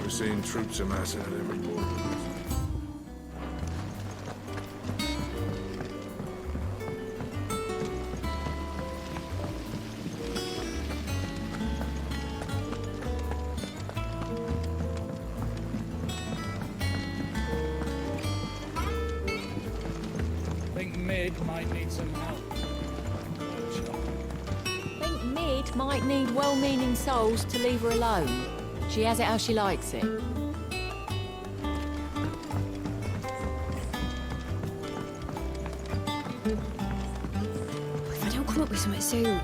We're seeing troops amassing at every border. Think Mid might need some help. Think Mid might need well-meaning souls to leave her alone. She has it how she likes it. If I don't come up with something soon.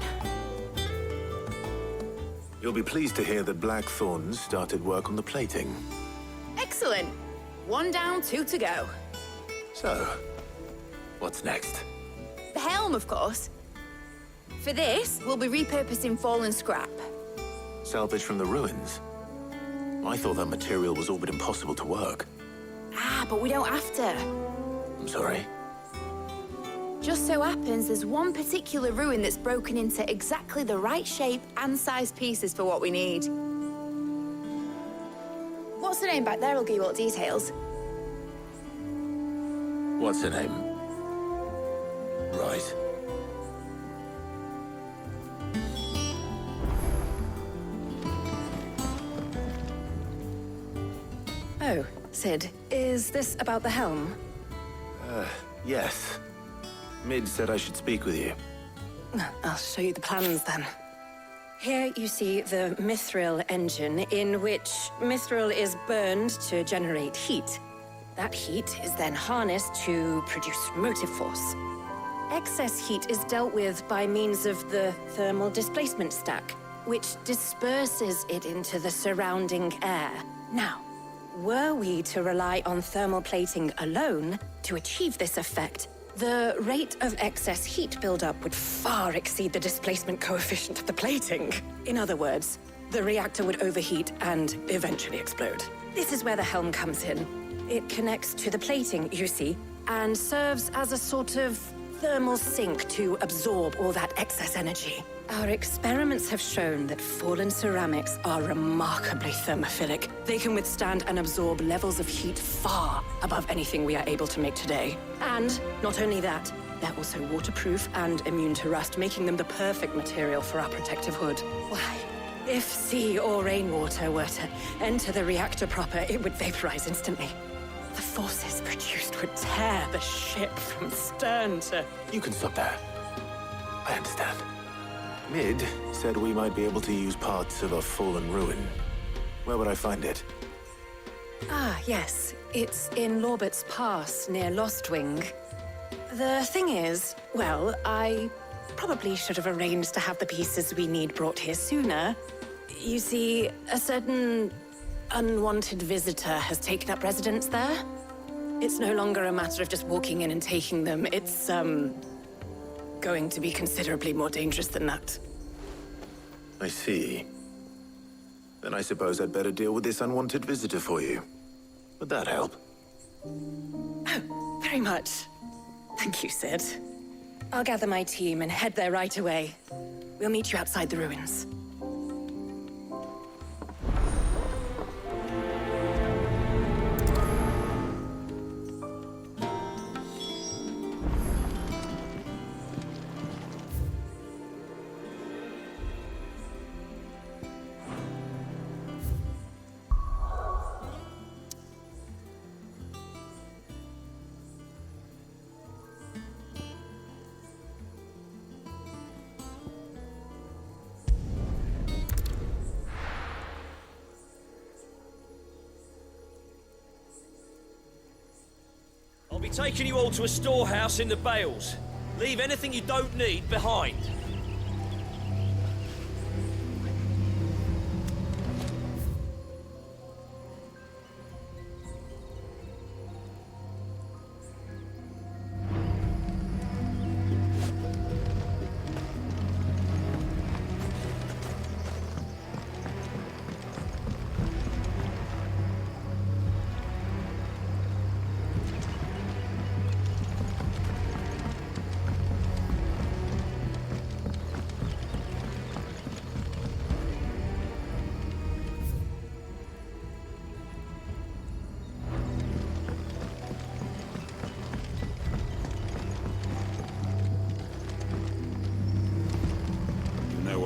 You'll be pleased to hear that Blackthorn started work on the plating. Excellent. One down, two to go. So, what's next? The helm, of course. For this, we'll be repurposing fallen scrap. Salvage from the ruins? I thought that material was all but impossible to work. Ah, but we don't have to. I'm sorry. Just so happens there's one particular ruin that's broken into exactly the right shape and size pieces for what we need. What's the name back there? I'll give you all the details. What's her name? Right. Oh, Sid, is this about the helm? Yes. Mid said I should speak with you. I'll show you the plans then. Here you see the Mithril engine, in which Mithril is burned to generate heat. That heat is then harnessed to produce motive force. Excess heat is dealt with by means of the thermal displacement stack, which disperses it into the surrounding air. Now, were we to rely on thermal plating alone to achieve this effect, the rate of excess heat buildup would far exceed the displacement coefficient of the plating. In other words, the reactor would overheat and eventually explode. This is where the helm comes in. It connects to the plating, you see, and serves as a sort of thermal sink to absorb all that excess energy. Our experiments have shown that fallen ceramics are remarkably thermophilic. They can withstand and absorb levels of heat far above anything we are able to make today. And not only that, they're also waterproof and immune to rust, making them the perfect material for our protective hood. Why, if sea or rainwater were to enter the reactor proper, it would vaporize instantly. The forces produced would tear the ship from stern to... You can stop there. I understand. Mid said we might be able to use parts of a fallen ruin. Where would I find it? Ah, yes. It's in Lorbert's Pass, near Lostwing. The thing is, well, I probably should have arranged to have the pieces we need brought here sooner. You see, a certain unwanted visitor has taken up residence there. It's no longer a matter of just walking in and taking them. It's, going to be considerably more dangerous than that. I see. Then I suppose I'd better deal with this unwanted visitor for you. Would that help? Oh, very much. Thank you, Sid. I'll gather my team and head there right away. We'll meet you outside the ruins. I'll be taking you all to a storehouse in the Bales. Leave anything you don't need behind.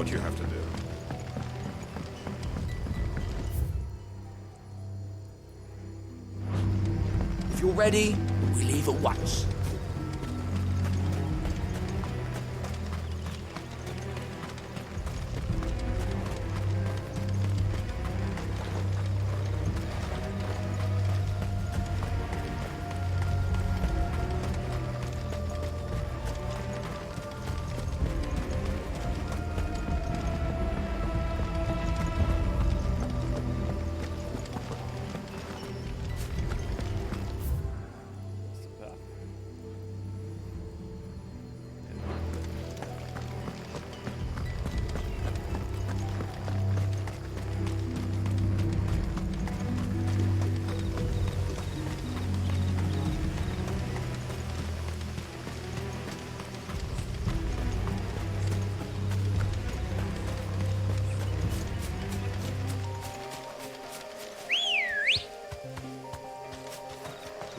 what you have to do. If you're ready, we leave at once.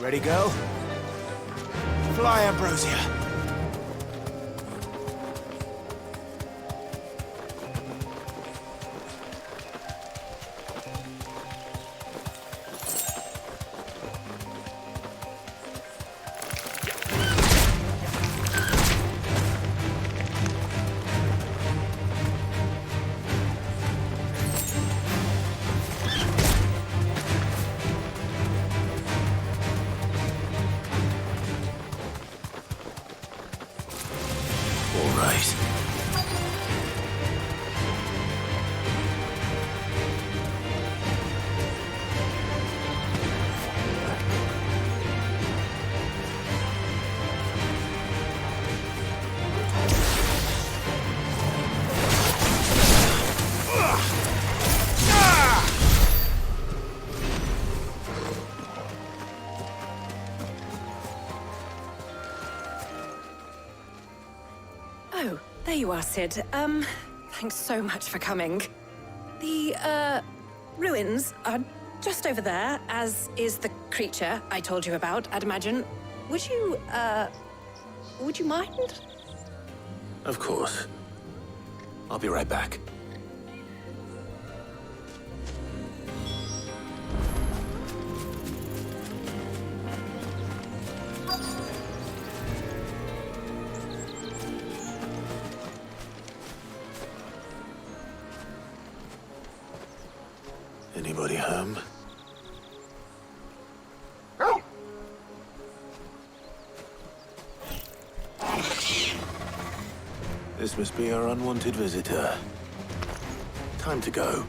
Ready, go? Fly, Ambrosia. All right. Oh, there you are, Sid. Thanks so much for coming. The, ruins are just over there, as is the creature I told you about, I'd imagine. Would you mind? Of course. I'll be right back. Anybody home? This must be our unwanted visitor. Time to go.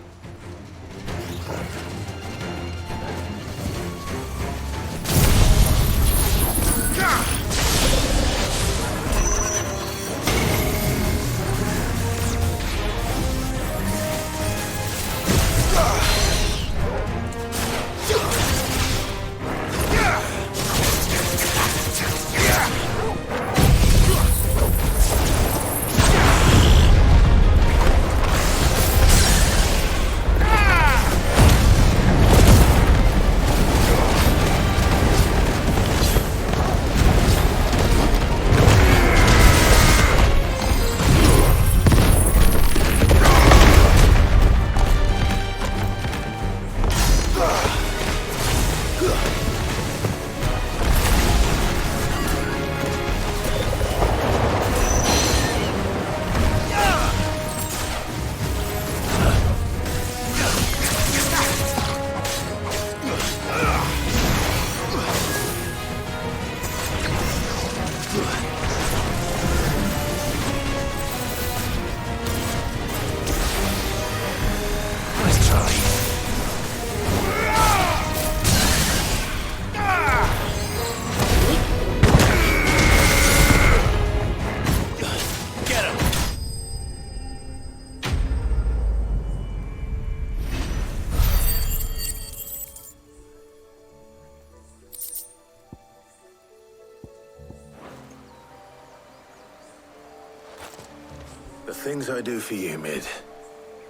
The things I do for you, Mid.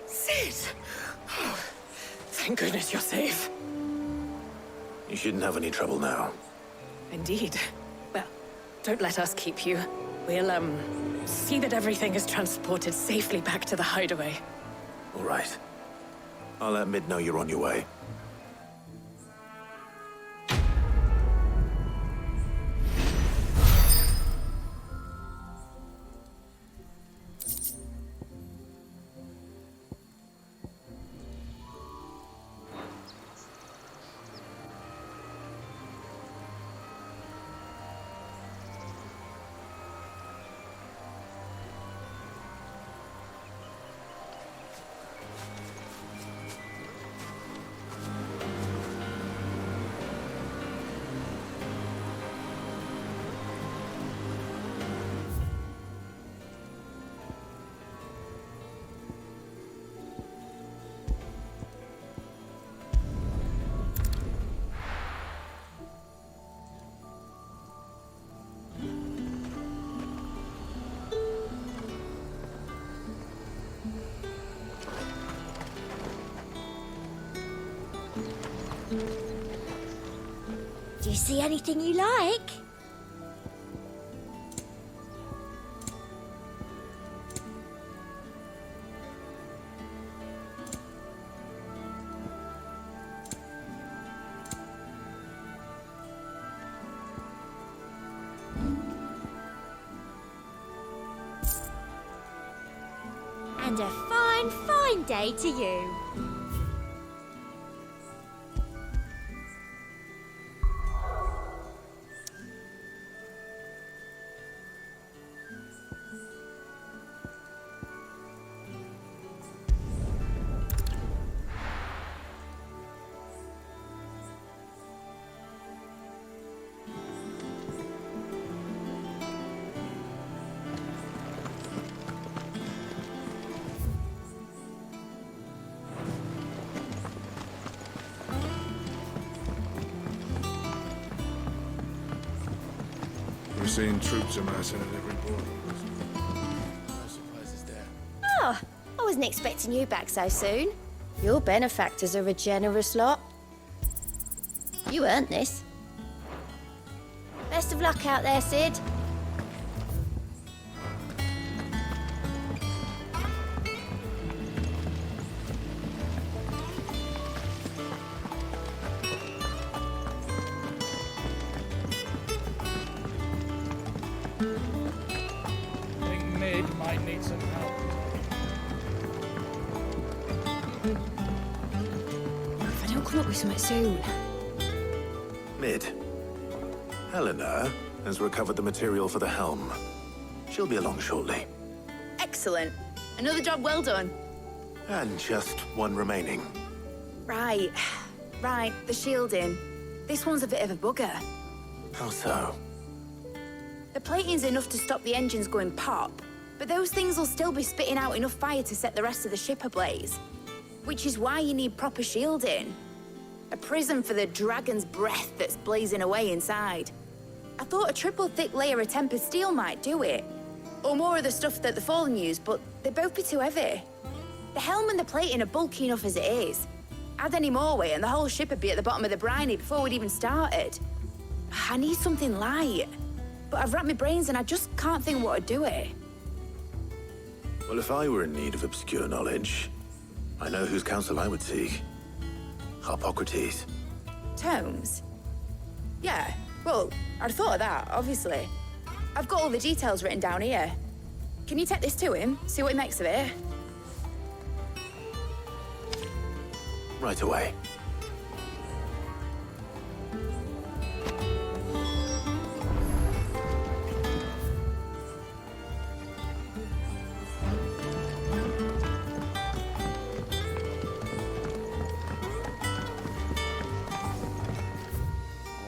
Sid! Oh, thank goodness you're safe. You shouldn't have any trouble now. Indeed. Well, don't let us keep you. We'll, see that everything is transported safely back to the hideaway. All right. I'll let Mid know you're on your way. Do you see anything you like? And a fine, fine day to you. We're seeing troops amassing at every border. Oh, I wasn't expecting you back so soon. Your benefactors are a generous lot. You earned this. Best of luck out there, Sid. I think Mid might need some help. If I don't come up with something soon. Mid. Helena has recovered the material for the helm. She'll be along shortly. Excellent. Another job well done. And just one remaining. Right. Right, the shielding. This one's a bit of a bugger. How so? The plating's enough to stop the engines going pop, but those things will still be spitting out enough fire to set the rest of the ship ablaze. Which is why you need proper shielding. A prison for the dragon's breath that's blazing away inside. I thought a triple thick layer of tempered steel might do it. Or more of the stuff that the Fallen use, but they'd both be too heavy. The helm and the plating are bulky enough as it is. Add any more weight and the whole ship would be at the bottom of the briny before we'd even started. I need something light. But I've racked my brains and I just can't think what would do it. Well, if I were in need of obscure knowledge, I know whose counsel I would seek. Harpocrates. Tomes? Yeah, well, I'd thought of that, obviously. I've got all the details written down here. Can you take this to him, see what he makes of it? Right away.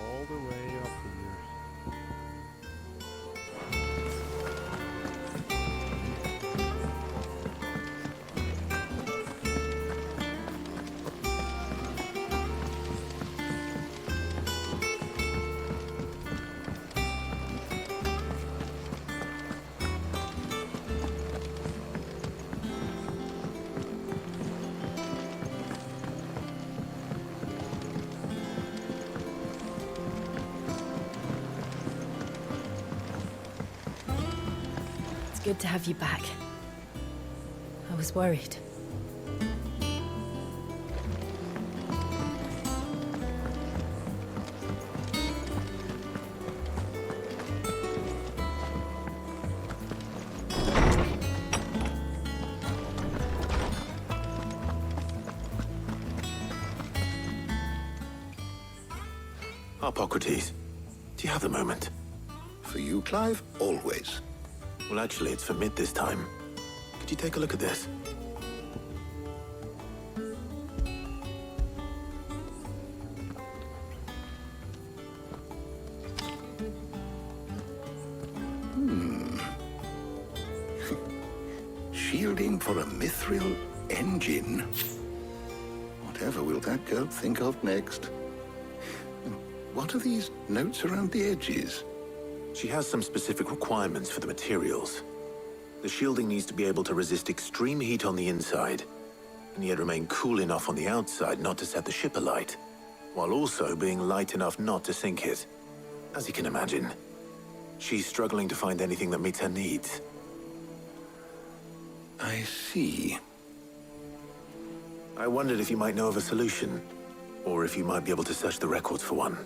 All the way up here. good to have you back. I was worried. Harpocrates, do you have a moment? For you, Clive, always. Well, actually, it's for Mid this time. Could you take a look at this? Shielding for a mithril engine. Whatever will that girl think of next? What are these notes around the edges? She has some specific requirements for the materials. The shielding needs to be able to resist extreme heat on the inside, and yet remain cool enough on the outside not to set the ship alight, while also being light enough not to sink it. As you can imagine, she's struggling to find anything that meets her needs. I see. I wondered if you might know of a solution, or if you might be able to search the records for one.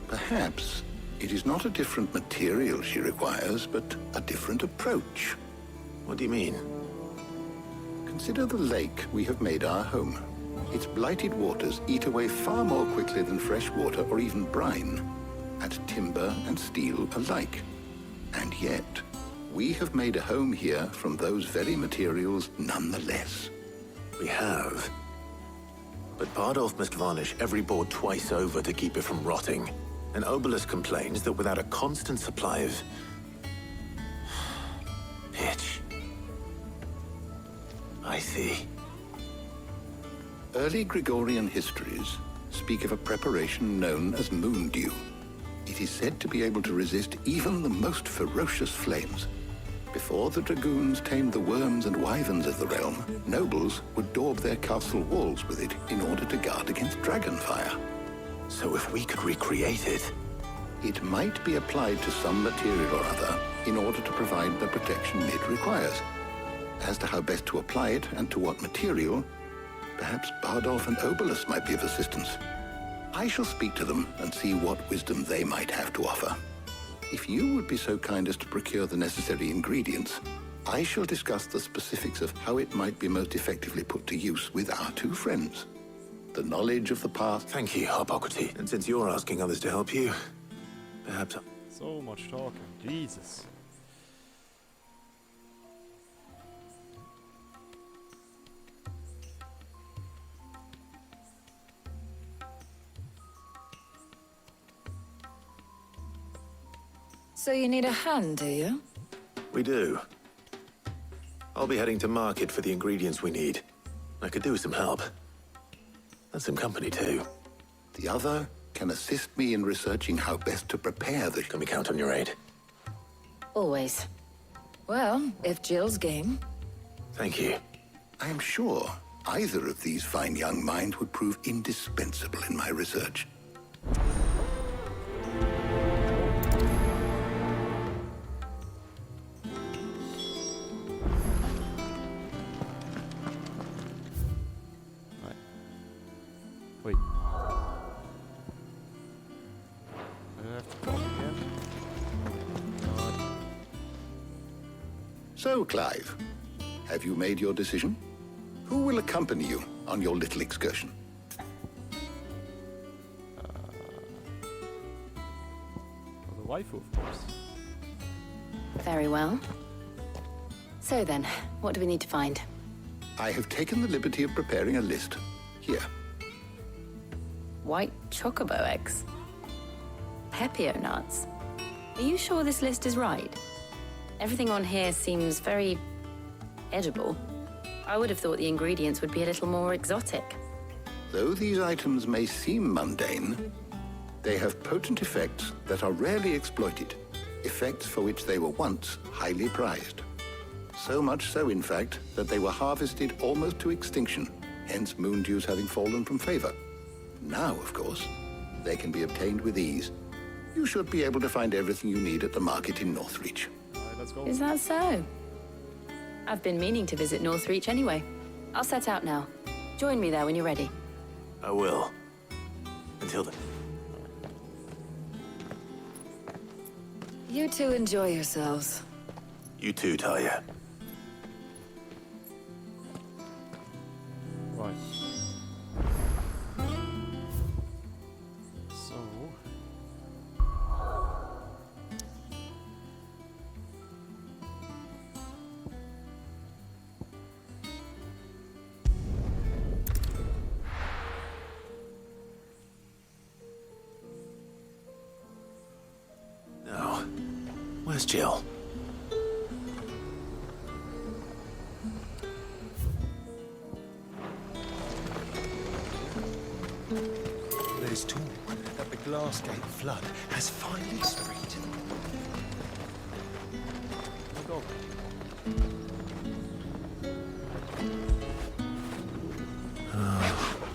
Perhaps it is not a different material she requires, but a different approach. What do you mean? Consider the lake we have made our home. Its blighted waters eat away far more quickly than fresh water or even brine, at timber and steel alike. And yet, we have made a home here from those very materials nonetheless. We have. But Bardolph must varnish every board twice over to keep it from rotting. And Obelus complains that without a constant supply of pitch. I see. Early Gregorian histories speak of a preparation known as moondew. It is said to be able to resist even the most ferocious flames. Before the dragoons tamed the worms and wyverns of the realm, nobles would daub their castle walls with it in order to guard against dragonfire. So if we could recreate it... It might be applied to some material or other in order to provide the protection Mid requires. As to how best to apply it and to what material, perhaps Bardolph and Obelus might be of assistance. I shall speak to them and see what wisdom they might have to offer. If you would be so kind as to procure the necessary ingredients, I shall discuss the specifics of how it might be most effectively put to use with our two friends. The knowledge of the path... Thank you, Harpocrates. And since you're asking others to help you, perhaps... So much talking. Jesus. So you need a hand, do you? We do. I'll be heading to market for the ingredients we need. I could do with some help. And some company, too. The other can assist me in researching how best to prepare the... Can we count on your aid? Always. Well, if Jill's game. Thank you. I am sure either of these fine young minds would prove indispensable in my research. Wait. I have to talk again. So, Clive, have you made your decision? Who will accompany you on your little excursion? The waifu, of course. Very well. So then, what do we need to find? I have taken the liberty of preparing a list. Here. White chocobo eggs. Pepio nuts. Are you sure this list is right? Everything on here seems very edible. I would have thought the ingredients would be a little more exotic. Though these items may seem mundane, they have potent effects that are rarely exploited, effects for which they were once highly prized. So much so, in fact, that they were harvested almost to extinction, hence moondews having fallen from favor. Now, of course, they can be obtained with ease. You should be able to find everything you need at the market in Northreach. Alright, let's go. Is that so? I've been meaning to visit Northreach anyway. I'll set out now. Join me there when you're ready. I will. Until then. You two enjoy yourselves. You too, Talia. Right. So... Now, where's Jill? There's talk that the Glassgate flood has finally spread. Let's go.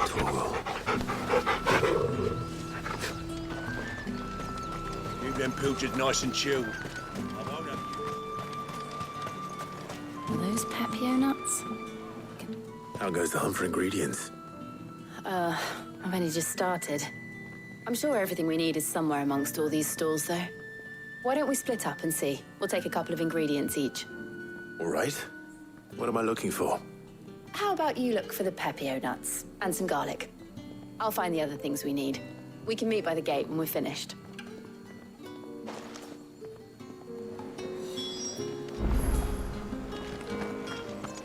Torgal. Keep them pilchards nice and chilled. I won't have you. Are those Papio nuts? How goes the hunt for ingredients? I've only just started. I'm sure everything we need is somewhere amongst all these stalls, though. Why don't we split up and see? We'll take a couple of ingredients each. All right. What am I looking for? How about you look for the Papio nuts and some garlic? I'll find the other things we need. We can meet by the gate when we're finished.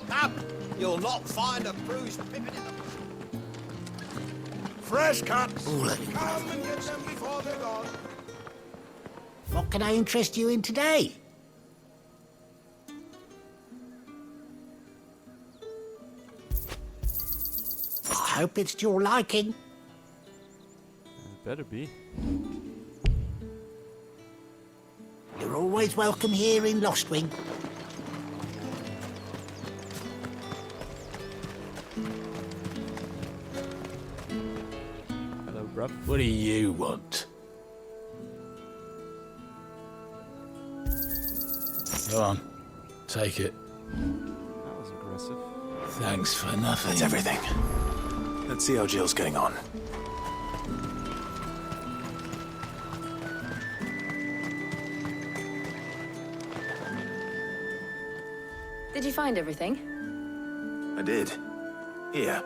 Come! You'll not find a bruised pippin in the... Fresh cuts! All of Come and get them before they're gone. What can I interest you in today? I hope it's to your liking. It better be. You're always welcome here in Lostwing. Hello, bruv. What do you want? Go on, take it. That was aggressive. Thanks for nothing. That's everything. Let's see how Jill's getting on. Did you find everything? I did. Here.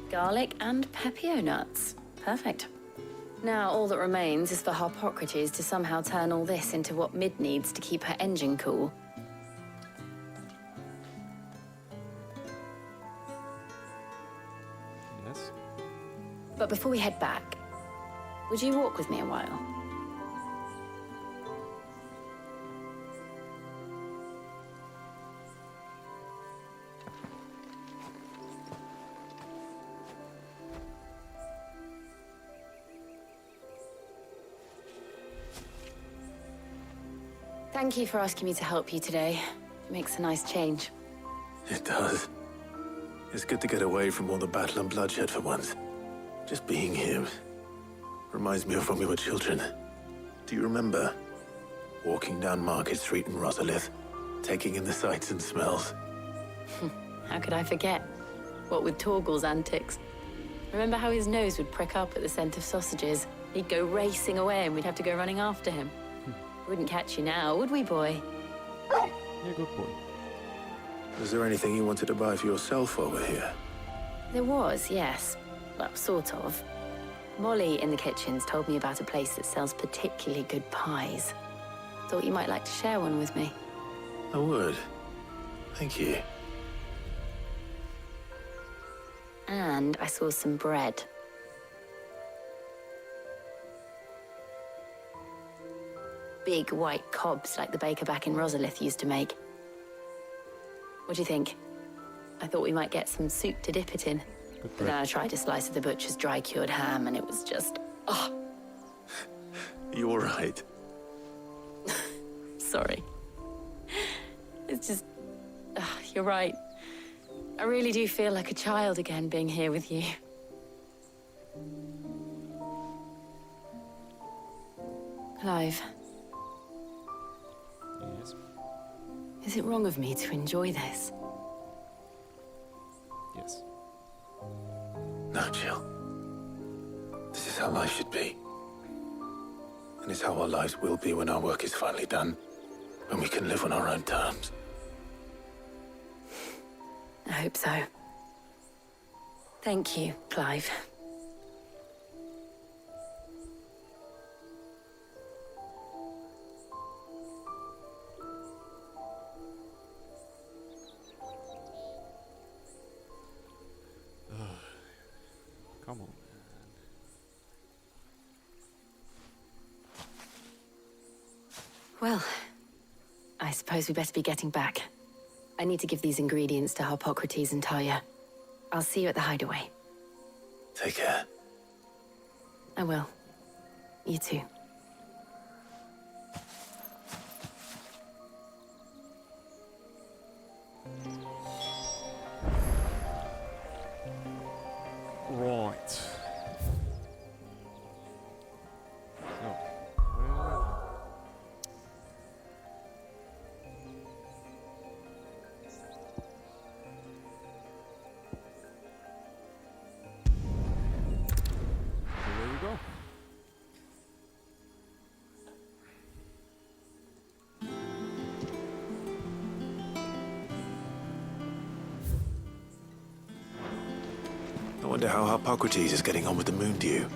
Garlic and Papio nuts. Perfect. Now all that remains is for Harpocrates to somehow turn all this into what Mid needs to keep her engine cool. Yes. But before we head back, would you walk with me a while? Thank you for asking me to help you today. It makes a nice change. It does. It's good to get away from all the battle and bloodshed for once. Just being here reminds me of when we were children. Do you remember? Walking down Market Street in Rosalith, taking in the sights and smells. How could I forget? What with Torgal's antics. Remember how his nose would prick up at the scent of sausages? He'd go racing away and we'd have to go running after him. Wouldn't catch you now, would we, boy? Yeah, good boy. Was there anything you wanted to buy for yourself while we're here? There was, yes. Well, sort of. Molly in the kitchens told me about a place that sells particularly good pies. Thought you might like to share one with me. I would. Thank you. And I saw some bread. Big white cobs like the baker back in Rosalith used to make. What do you think? I thought we might get some soup to dip it in. But then I tried a slice of the butcher's dry-cured ham and it was just... oh, You all right? sorry. It's just... you're right. I really do feel like a child again being here with you. Clive. Yes. Is it wrong of me to enjoy this? Yes. No, Jill. This is how life should be. And it's how our lives will be when our work is finally done. When we can live on our own terms. I hope so. Thank you, Clive. Come on. Well, I suppose we better be getting back. I need to give these ingredients to Harpocrates and Talia. I'll see you at the hideaway. Take care. I will. You too. Right. So, there we go. I wonder how Harpocrates is getting on with the moon dew.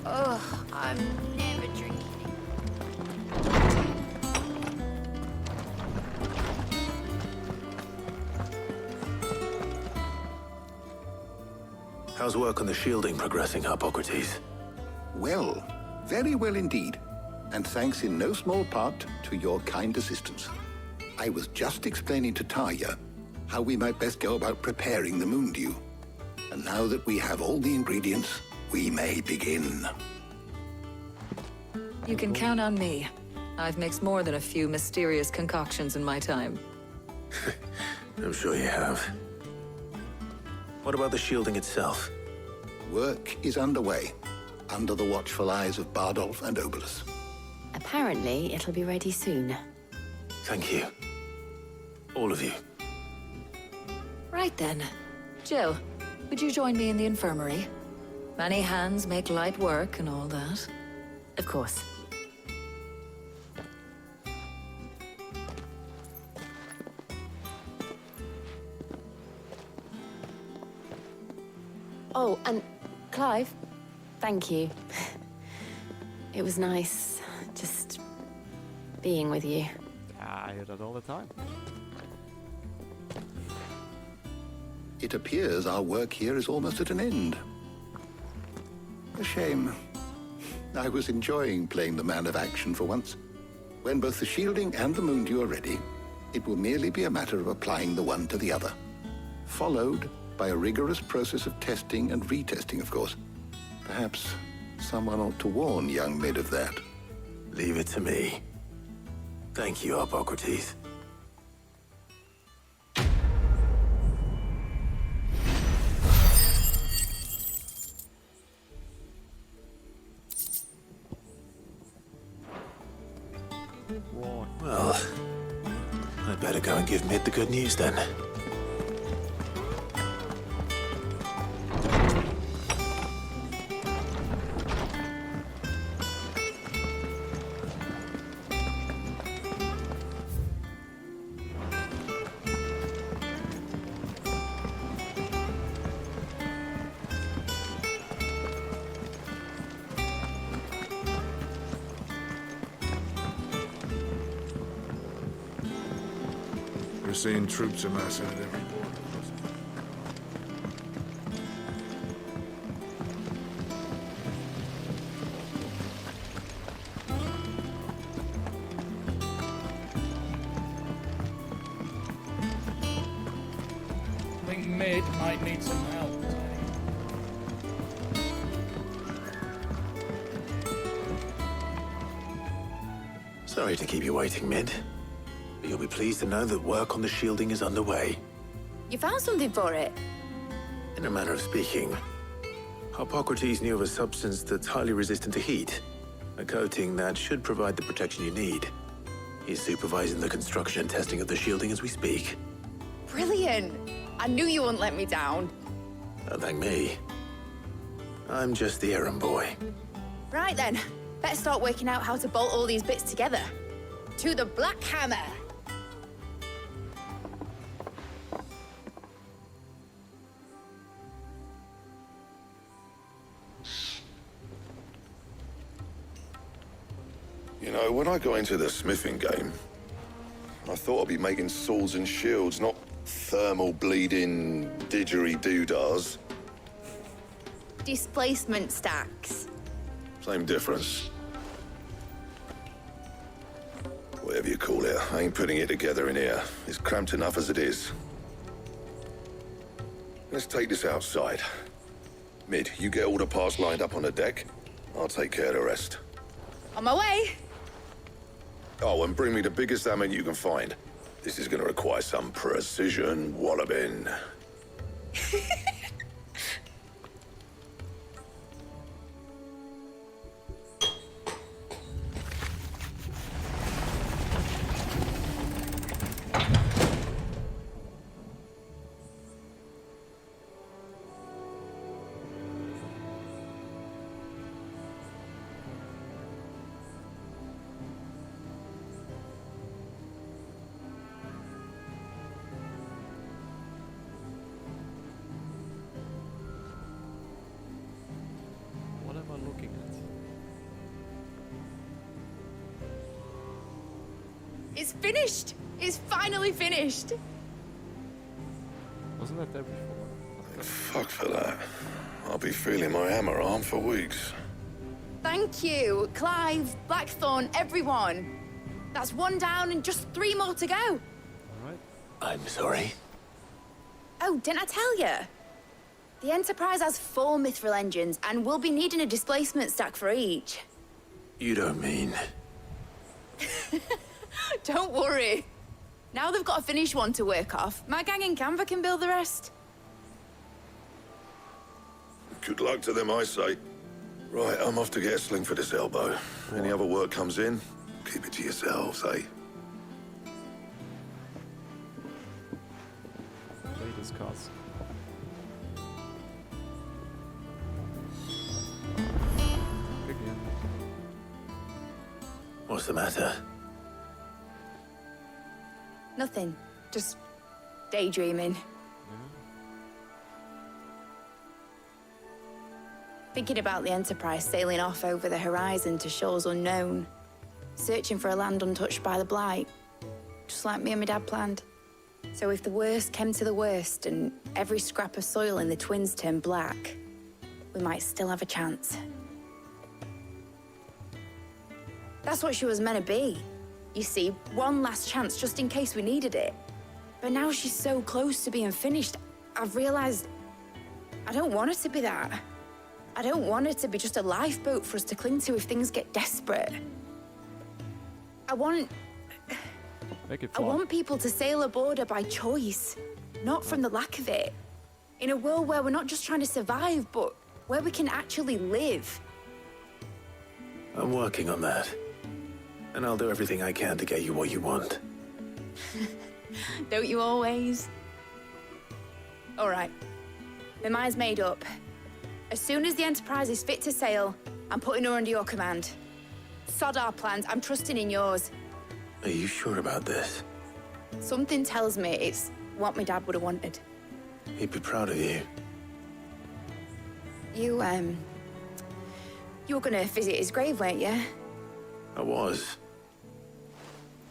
Ugh, I'm never drinking it. How's work on the shielding progressing, Harpocrates? Well, very well indeed. And thanks in no small part to your kind assistance. I was just explaining to Talia how we might best go about preparing the moon dew. And now that we have all the ingredients, we may begin. You can count on me. I've mixed more than a few mysterious concoctions in my time. I'm sure you have. What about the shielding itself? Work is underway, under the watchful eyes of Bardolph and Obolus. Apparently, it'll be ready soon. Thank you. All of you. Right then. Jill, would you join me in the infirmary? Many hands make light work and all that. Of course. Oh, and Clive, thank you. It was nice just being with you. I hear that all the time. It appears our work here is almost at an end. A shame. I was enjoying playing the man of action for once. When both the shielding and the moon dew are ready, it will merely be a matter of applying the one to the other. Followed by a rigorous process of testing and retesting, of course. Perhaps someone ought to warn young Mid of that. Leave it to me. Thank you, Harpocrates. Right. Well, I'd better go and give Mid the good news then. We're seeing troops amassing at every border. I think Mid might need some help. Sorry to keep you waiting, Mid. But you'll be pleased to know that work on the shielding is underway. You found something for it? In a manner of speaking, Harpocrates knew of a substance that's highly resistant to heat. A coating that should provide the protection you need. He's supervising the construction and testing of the shielding as we speak. Brilliant! I knew you wouldn't let me down. Don't thank me. I'm just the errand boy. Right then, let's start working out how to bolt all these bits together. To the Black Hammer! You know, when I got into the smithing game, I thought I'd be making swords and shields, not thermal bleeding didgeridoo-dahs. Displacement stacks. Same difference. Whatever you call it, I ain't putting it together in here. It's cramped enough as it is. Let's take this outside. Mid, you get all the parts lined up on the deck. I'll take care of the rest. On my way! Oh, and bring me the biggest hammer you can find. This is gonna require some precision walloping. What am I looking at? It's finished! It's finally finished! Wasn't that there before? Fuck for that. I'll be feeling my hammer arm for weeks. Thank you, Clive, Blackthorn, everyone. That's one down and just 3 more to go. Alright. I'm sorry. Oh, didn't I tell you? The Enterprise has 4 mithril engines, and we'll be needing a displacement stack for each. You don't mean... Don't worry. Now they've got a finished one to work off. My gang in Canva can build the rest. Good luck to them, I say. Right, I'm off to get a sling for this elbow. Any other work comes in, keep it to yourselves, eh? Latest cards. Again. What's the matter? Nothing. Just daydreaming. Thinking about the Enterprise sailing off over the horizon to shores unknown. Searching for a land untouched by the Blight. Just like me and my dad planned. So if the worst came to the worst and every scrap of soil in the Twins turned black, we might still have a chance. That's what she was meant to be. You see, one last chance just in case we needed it. But now she's so close to being finished, I've realized I don't want her to be that. I don't want it to be just a lifeboat for us to cling to if things get desperate. I want people to sail aboard her by choice, not from the lack of it. In a world where we're not just trying to survive, but where we can actually live. I'm working on that. And I'll do everything I can to get you what you want. Don't you always? All right. My mind's made up. As soon as the Enterprise is fit to sail, I'm putting her under your command. Sod our plans, I'm trusting in yours. Are you sure about this? Something tells me it's what my dad would have wanted. He'd be proud of you. You were gonna visit his grave, weren't you? I was.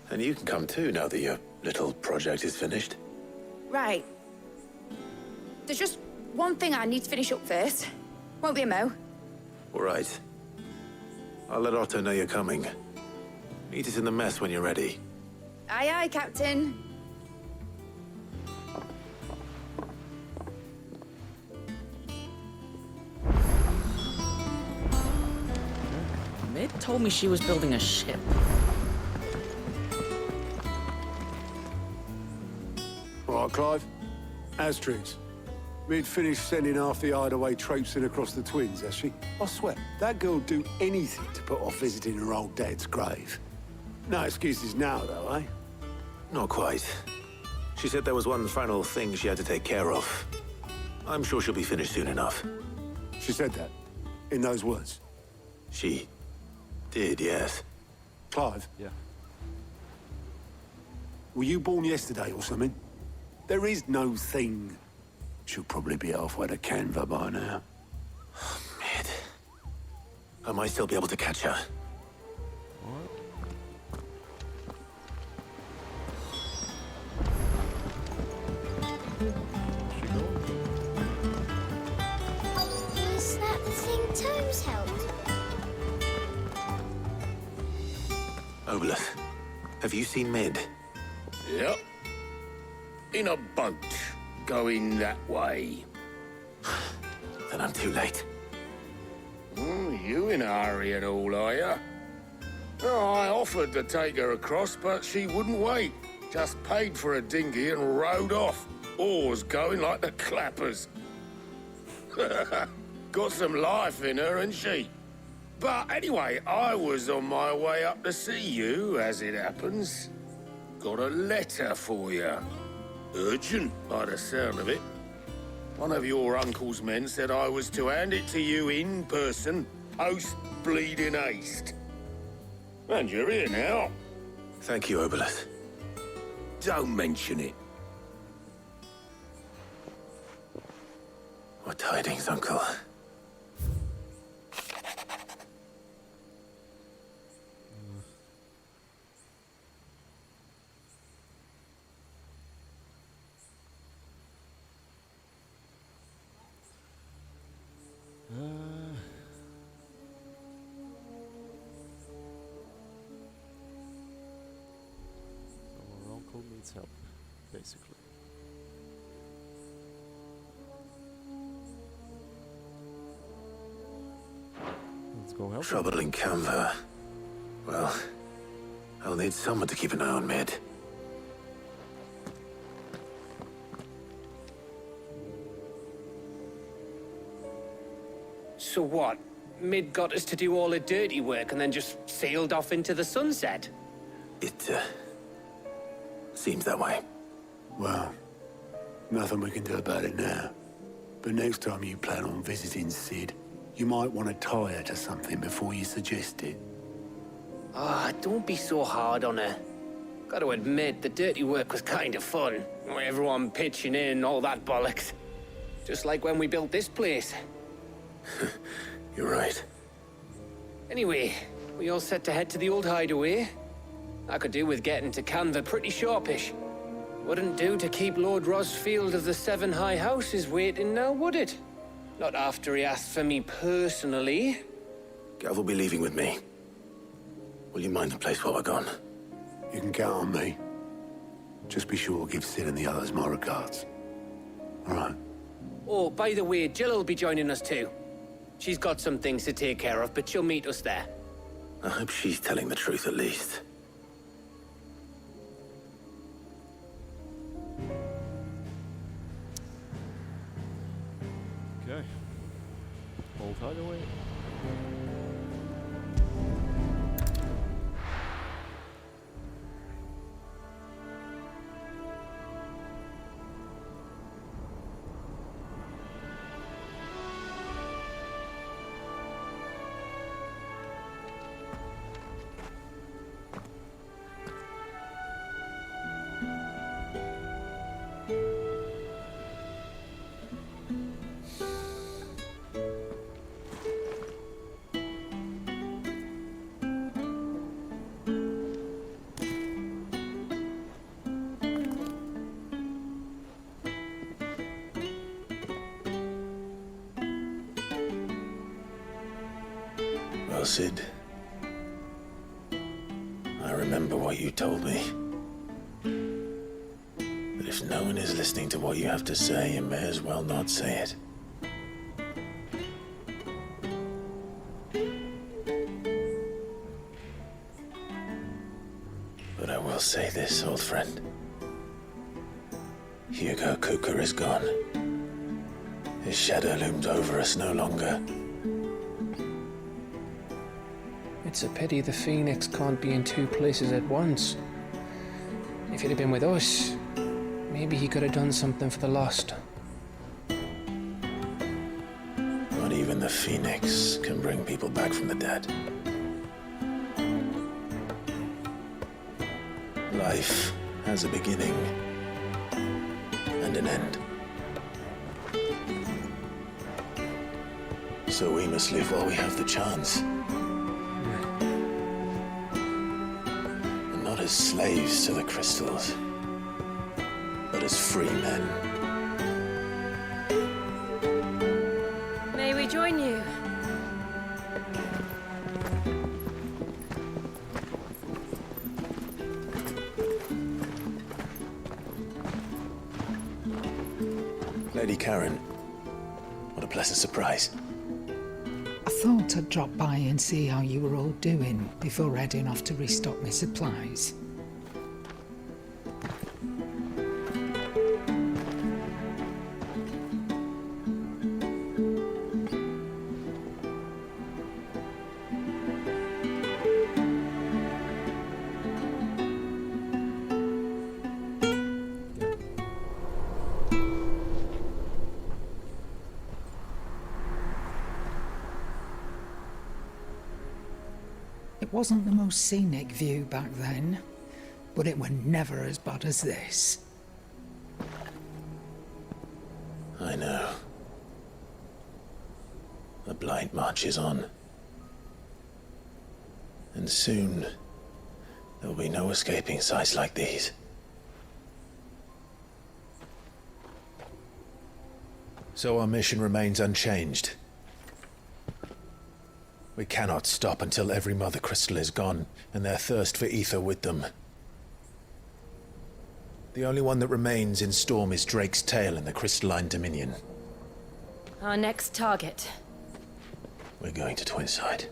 And you can come too now that your little project is finished. Right. There's just one thing I need to finish up first. Won't be a mo. All right. I'll let Otto know you're coming. Meet us in the mess when you're ready. Aye, aye, Captain. Mid told me she was building a ship. Clive? Astrix. Mid finished sending half the hideaway traipsing across the twins, has she? I swear, that girl'd do anything to put off visiting her old dad's grave. No excuses now, though, eh? Not quite. She said there was one final thing she had to take care of. I'm sure she'll be finished soon enough. She said that? In those words? She did, yes. Clive? Yeah. Were you born yesterday or something? There is no thing. She'll probably be halfway to Canva by now. Mid. I might still be able to catch her. Is that the thing Tomes held? Obolus, have you seen Mid? Yep. In a boat, going that way. Then I'm too late. You in a hurry at all, are you? Oh, I offered to take her across, but she wouldn't wait. Just paid for a dinghy and rowed off. Oars going like the clappers. Got some life in her, ain't she? But anyway, I was on my way up to see you, as it happens. Got a letter for you. Urgent, by the sound of it. One of your uncle's men said I was to hand it to you in person, post-bleeding haste. And you're here now. Thank you, Obolus. Don't mention it. What tidings, Uncle? Our uncle needs help, basically. Let's go help him. Trouble in Canva. Well, I'll need someone to keep an eye on Mid. So what? Mid got us to do all the dirty work and then just sailed off into the sunset? It, seems that way. Well, nothing we can do about it now. But next time you plan on visiting Sid, you might want to tie her to something before you suggest it. Ah, don't be so hard on her. Gotta admit, the dirty work was kind of fun. Everyone pitching in, all that bollocks. Just like when we built this place. You're right. Anyway, we all set to head to the old hideaway. I could do with getting to Canva pretty sharpish. Wouldn't do to keep Lord Rosfield of the Seven High Houses waiting now, would it? Not after he asked for me personally. Gav will be leaving with me. Will you mind the place while we're gone? You can count on me. Just be sure to give Sid and the others my regards. All right. Oh, by the way, Jill will be joining us too. She's got some things to take care of, but she'll meet us there. I hope she's telling the truth at least. Okay. Old hideaway. Well, Sid, I remember what you told me. That if no one is listening to what you have to say, you may as well not say it. But I will say this, old friend. Hugo Kuka is gone. His shadow looms over us no longer. It's a pity the Phoenix can't be in two places at once. If he'd have been with us, maybe he could have done something for the lost. Not even the Phoenix can bring people back from the dead. Life has a beginning and an end. So we must live while we have the chance. And not as slaves to the crystals, but as free men. May we join you? Lady Karen, what a pleasant surprise. I thought I'd drop by and see how you were all doing before heading off to restock my supplies. It wasn't the most scenic view back then, but it were never as bad as this. I know. The blight marches on. And soon, there will be no escaping sights like these. So our mission remains unchanged. We cannot stop until every Mother Crystal is gone, and their thirst for ether with them. The only one that remains in Storm is Drake's Tail in the Crystalline Dominion. Our next target. We're going to Twinside.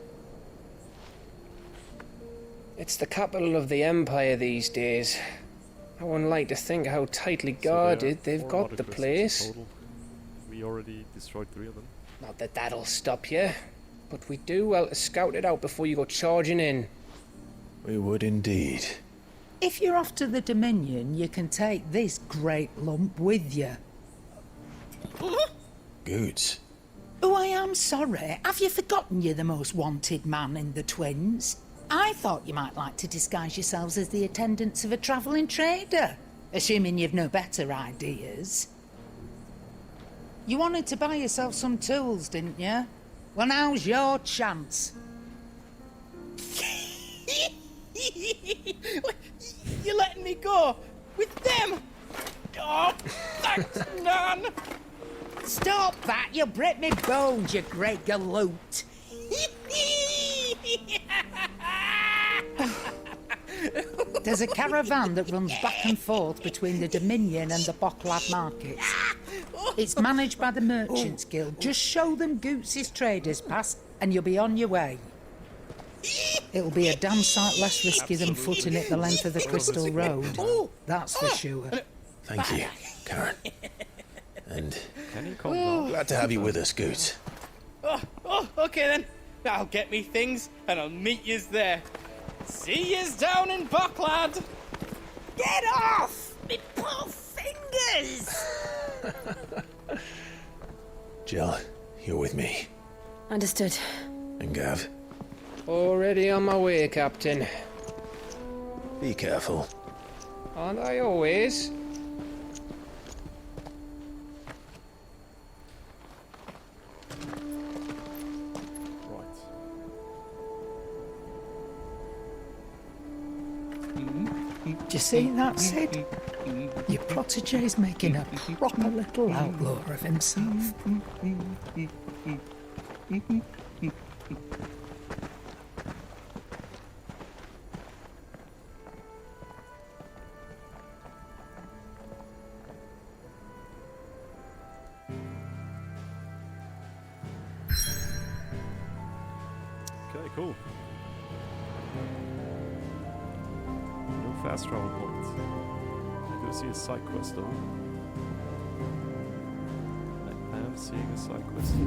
It's the capital of the Empire these days. I wouldn't like to think how tightly guarded they've got the place. We already destroyed 3 of them. Not that that'll stop you, but we do well to scout it out before you go charging in. We would indeed. If you're off to the Dominion, you can take this great lump with you. Goods. Oh, I am sorry. Have you forgotten you're the most wanted man in the Twins? I thought you might like to disguise yourselves as the attendants of a travelling trader, assuming you've no better ideas. You wanted to buy yourself some tools, didn't you? Well, now's your chance. You're letting me go with them? Oh, thanks, Nan. Stop that! You'll break me bones, you great galoot. There's a caravan that runs back and forth between the Dominion and the Bocklad markets. It's managed by the Merchants Guild. Just show them Goots' traders pass and you'll be on your way. It'll be a damn sight less risky than footing it the length of the Crystal Road. That's for sure. Thank you, Karen. And glad to have you with us, Goots. Oh, okay then. I'll get me things and I'll meet yous there. See yous down in Bocklad. Get off! Me poor fingers! Jill, you're with me. Understood. And Gav, Already on my way, Captain. be careful. Aren't I always? Do you see that, Sid? Your protege's making a proper little outlaw of himself. Okay, cool. No fast travel points. I do see a side quest though. I'm seeing a cyclist here.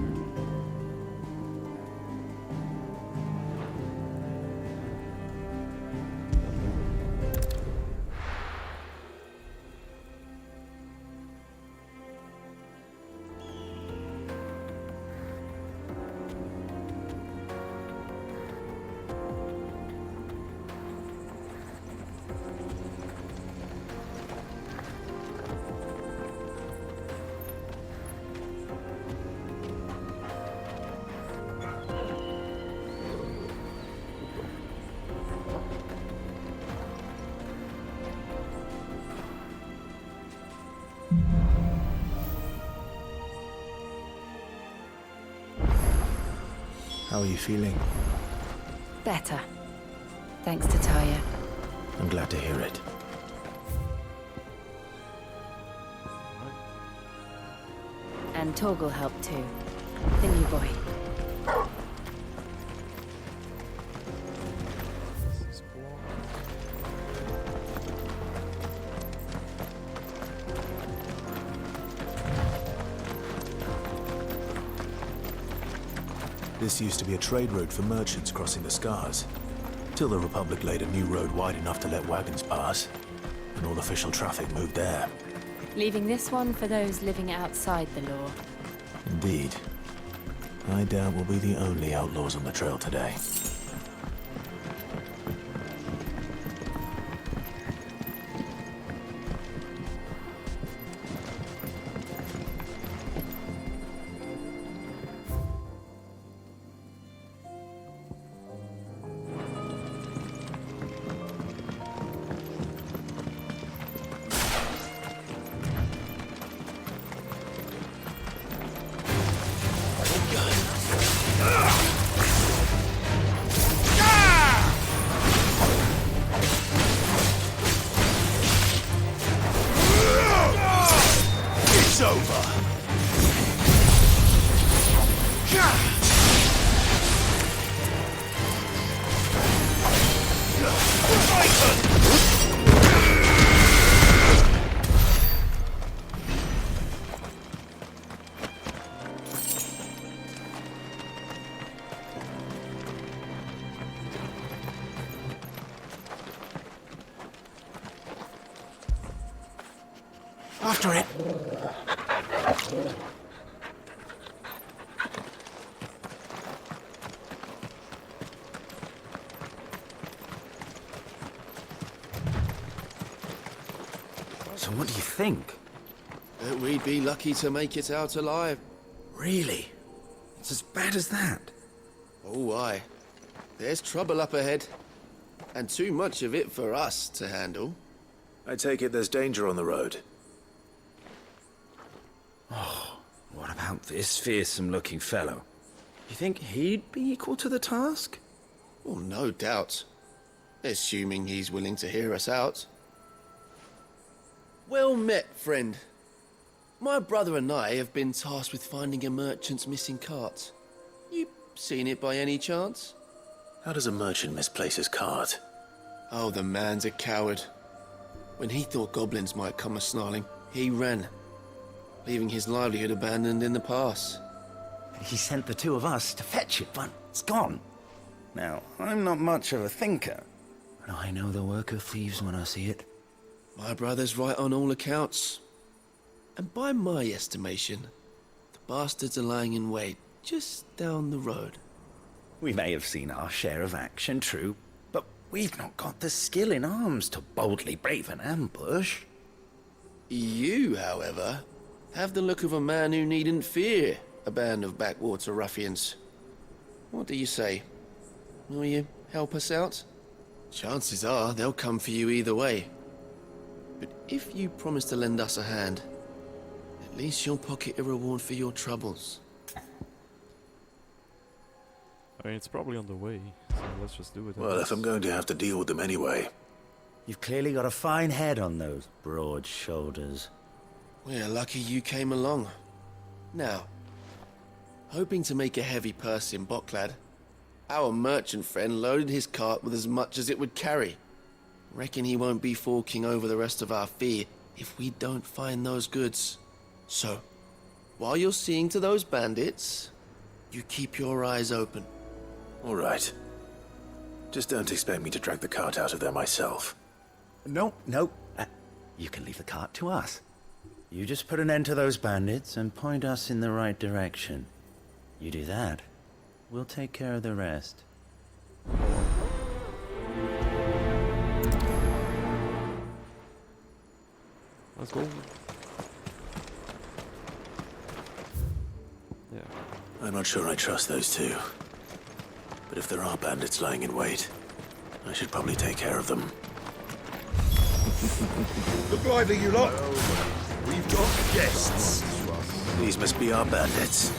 How are you feeling? Better. Thanks to Taya. I'm glad to hear it. And Torgal helped too. The new boy. This used to be a trade route for merchants crossing the Scars, till the Republic laid a new road wide enough to let wagons pass, and all official traffic moved there. Leaving this one for those living outside the law. Indeed. I doubt we'll be the only outlaws on the trail today. It's over. After it. So what do you think? That we'd be lucky to make it out alive. Really? It's as bad as that? Oh, aye. There's trouble up ahead. And too much of it for us to handle. I take it there's danger on the road. Oh, what about this fearsome-looking fellow? You think he'd be equal to the task? Well, no doubt. Assuming he's willing to hear us out. Well met, friend. My brother and I have been tasked with finding a merchant's missing cart. You seen it by any chance? How does a merchant misplace his cart? Oh, the man's a coward. When he thought goblins might come a-snarling, he ran, leaving his livelihood abandoned in the pass. He sent the two of us to fetch it, but it's gone. Now, I'm not much of a thinker, but I know the work of thieves when I see it. My brother's right on all accounts. And by my estimation, the bastards are lying in wait just down the road. We may have seen our share of action, true, but we've not got the skill in arms to boldly brave an ambush. You, however, have the look of a man who needn't fear a band of backwater ruffians. What do you say? Will you help us out? Chances are they'll come for you either way. But if you promise to lend us a hand, at least you'll pocket a reward for your troubles. I mean, it's probably on the way, so let's just do it. Well, if I'm going to have to deal with them anyway. You've clearly got a fine head on those broad shoulders. We're lucky you came along. Now, hoping to make a heavy purse in Boklad, our merchant friend loaded his cart with as much as it would carry. Reckon he won't be forking over the rest of our fee if we don't find those goods. So, while you're seeing to those bandits, you keep your eyes open. All right. Just don't expect me to drag the cart out of there myself. No. You can leave the cart to us. You just put an end to those bandits and point us in the right direction. You do that, we'll take care of the rest. Let's go. Yeah. I'm not sure I trust those two. But if there are bandits lying in wait, I should probably take care of them. Look lively, you lot. We've got guests. These must be our bandits.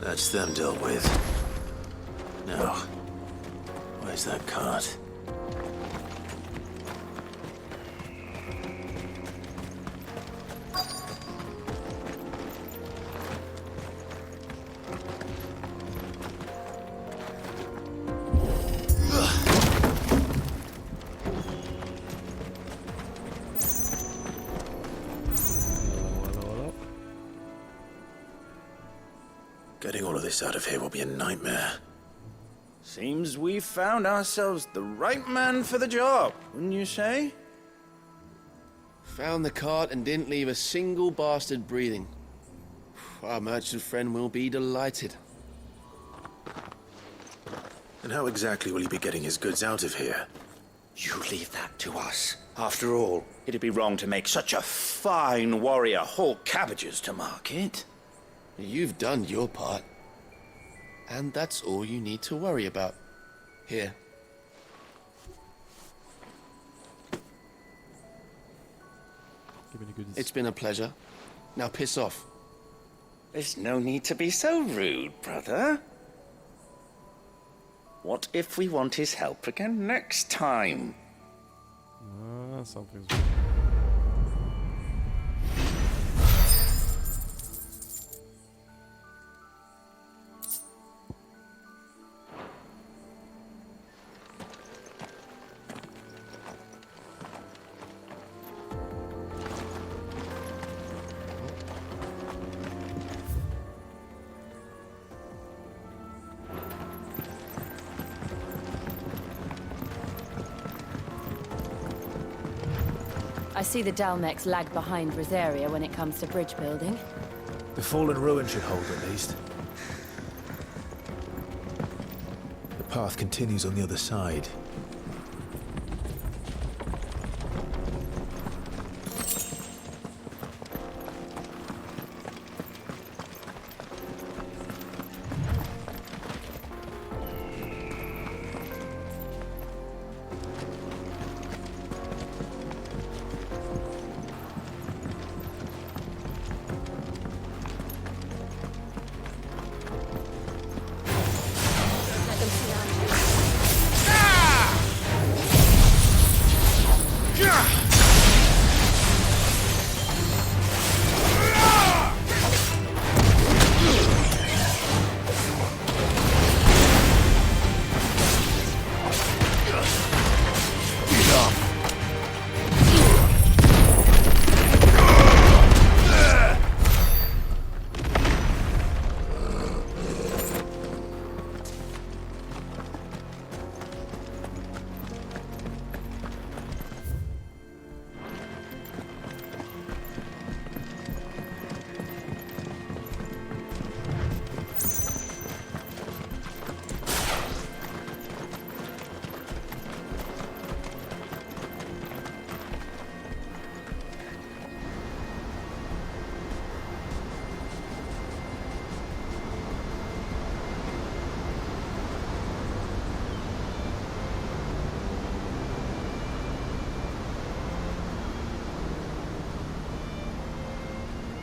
That's them dealt with. Now, where's that cart? Getting all of this out of here will be a nightmare. Seems we've found ourselves the right man for the job, wouldn't you say? Found the cart and didn't leave a single bastard breathing. Our merchant friend will be delighted. And how exactly will he be getting his goods out of here? You leave that to us. After all, it'd be wrong to make such a fine warrior haul cabbages to market. You've done your part. And that's all you need to worry about. Here. It's been a pleasure. Now piss off. There's no need to be so rude, brother. What if we want his help again next time? Something's... I see the Dalmex lag behind Rosaria when it comes to bridge building. The fallen ruin should hold at least. The path continues on the other side.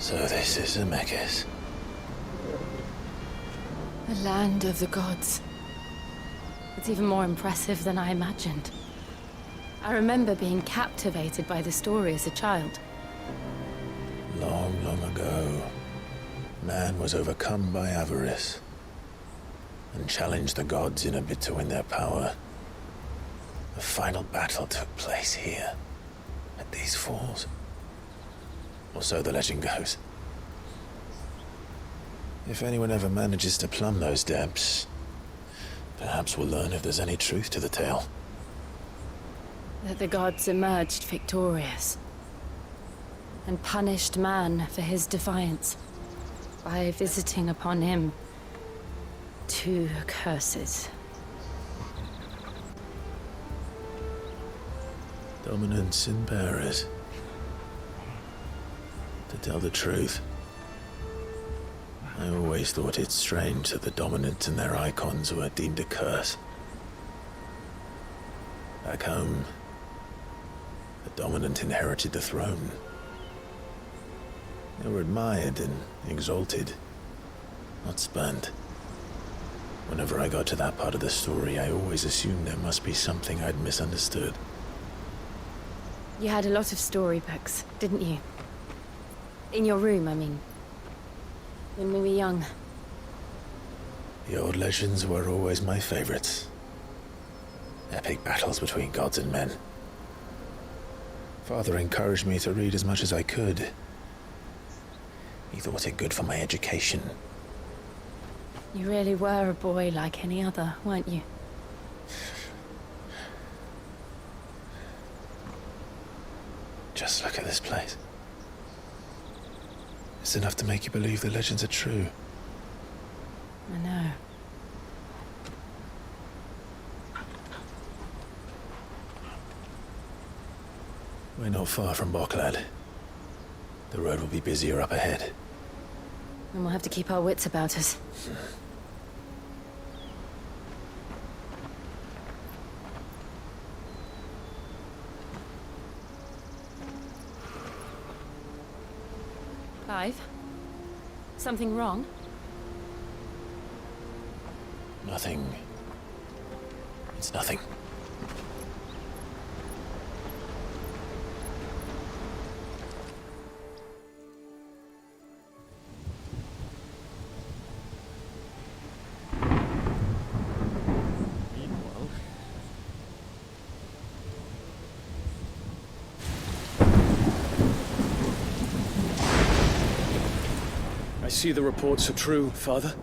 So this is Zemeckis. The land of the gods. It's even more impressive than I imagined. I remember being captivated by the story as a child. Long, long ago, man was overcome by avarice and challenged the gods in a bid to win their power. The final battle took place here, at these falls. Or so the legend goes. If anyone ever manages to plumb those depths, perhaps we'll learn if there's any truth to the tale. That the gods emerged victorious and punished man for his defiance by visiting upon him 2 curses. Dominance in Paris. To tell the truth, I always thought it strange that the dominant and their icons were deemed a curse. Back home, the dominant inherited the throne. They were admired and exalted, not spurned. Whenever I got to that part of the story, I always assumed there must be something I'd misunderstood. You had a lot of storybooks, didn't you? In your room, I mean. When we were young. The old legends were always my favorites. Epic battles between gods and men. Father encouraged me to read as much as I could. He thought it good for my education. You really were a boy like any other, weren't you? Just look at this place. It's enough to make you believe the legends are true. I know. We're not far from Boklad. The road will be busier up ahead. And we'll have to keep our wits about us. Clive? Something wrong? Nothing. It's nothing. I see the reports are true, Father.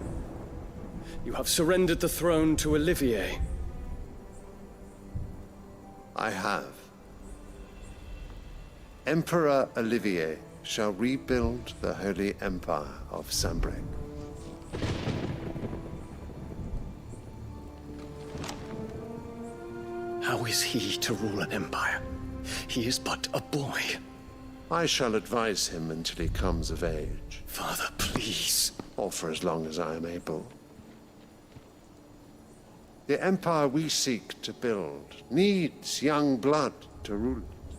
You have surrendered the throne to Olivier. I have. Emperor Olivier shall rebuild the Holy Empire of Sanbreque. How is he to rule an empire? He is but a boy. I shall advise him until he comes of age. Father, please. Or for as long as I am able. The empire we seek to build needs young blood to rule it,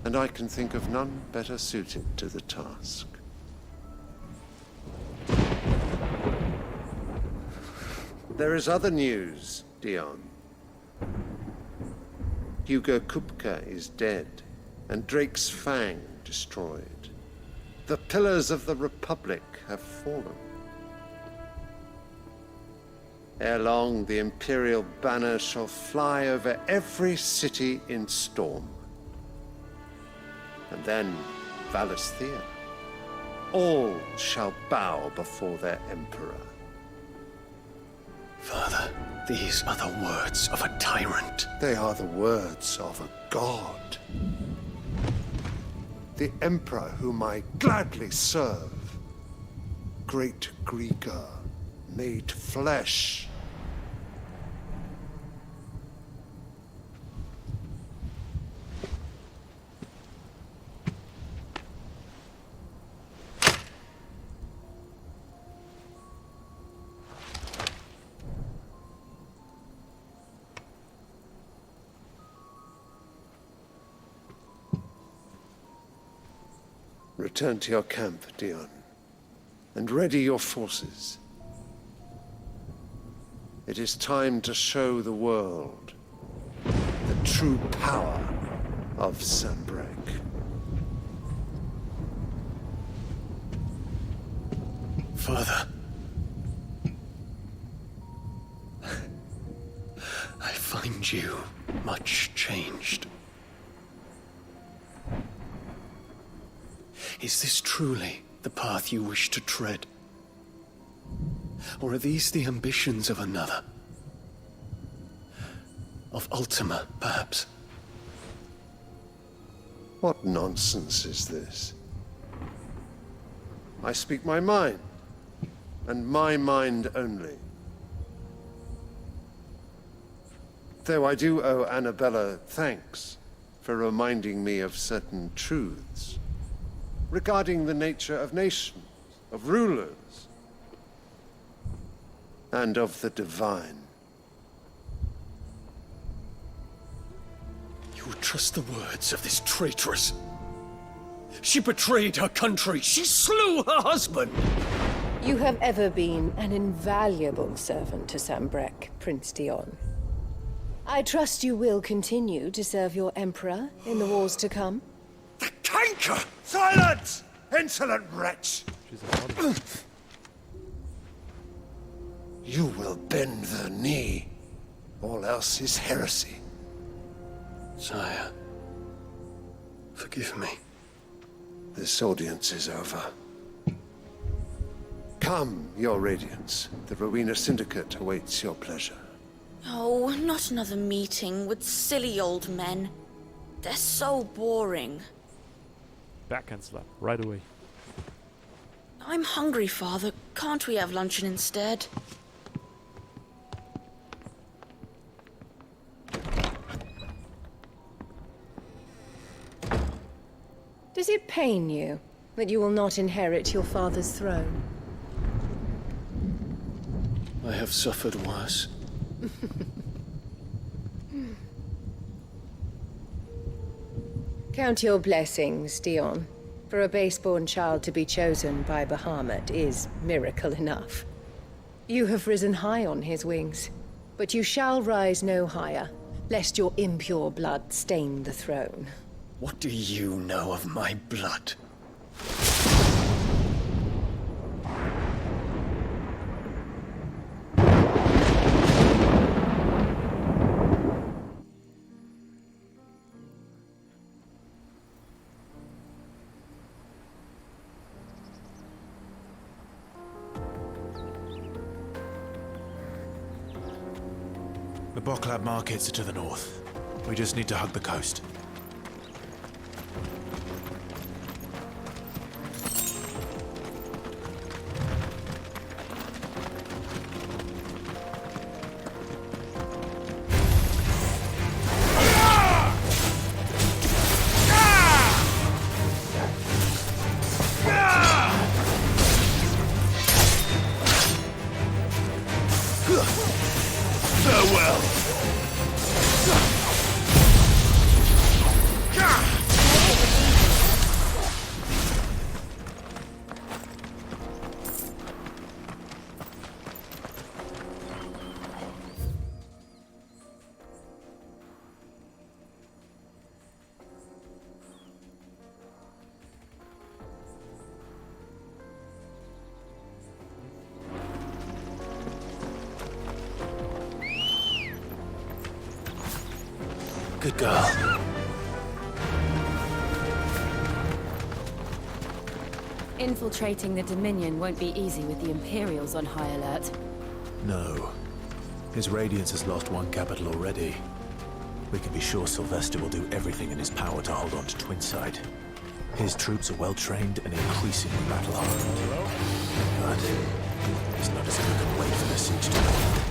and I can think of none better suited to the task. There is other news, Dion. Hugo Kupka is dead, and Drake's Fang destroyed. The pillars of the Republic have fallen. Ere long, the Imperial banner shall fly over every city in Storm. And then, Valisthea. All shall bow before their Emperor. Father, these are the words of a tyrant. They are the words of a god. The Emperor whom I gladly serve. Great Greager, made flesh. Return to your camp, Dion, and ready your forces. It is time to show the world the true power of Sanbreque. Father. I find you much changed. Is this truly the path you wish to tread? Or are these the ambitions of another? Of Ultima, perhaps? What nonsense is this? I speak my mind, and my mind only. Though I do owe Annabella thanks for reminding me of certain truths regarding the nature of nations, of rulers, and of the divine. You would trust the words of this traitress? She betrayed her country. She slew her husband. You have ever been an invaluable servant to Sanbreque, Prince Dion. I trust you will continue to serve your Emperor in the wars to come. The canker! Silence! Insolent wretch! You will bend the knee. All else is heresy. Sire, forgive me. This audience is over. Come, your Radiance. The Rowena Syndicate awaits your pleasure. Oh, not another meeting with silly old men. They're so boring. Backhand slap, right away. I'm hungry, Father. Can't we have luncheon instead? Does it pain you that you will not inherit your father's throne? I have suffered worse. Count your blessings, Dion. For a base-born child to be chosen by Bahamut is miracle enough. You have risen high on his wings, but you shall rise no higher, lest your impure blood stain the throne. What do you know of my blood? The Boklab markets are to the north. We just need to hug the coast. Good girl. Infiltrating the Dominion won't be easy with the Imperials on high alert. No. His Radiance has lost one capital already. We can be sure Sylvester will do everything in his power to hold on to Twinside. His troops are well trained and increasingly battle-hardened. But it's not as if we can wait for the siege to end.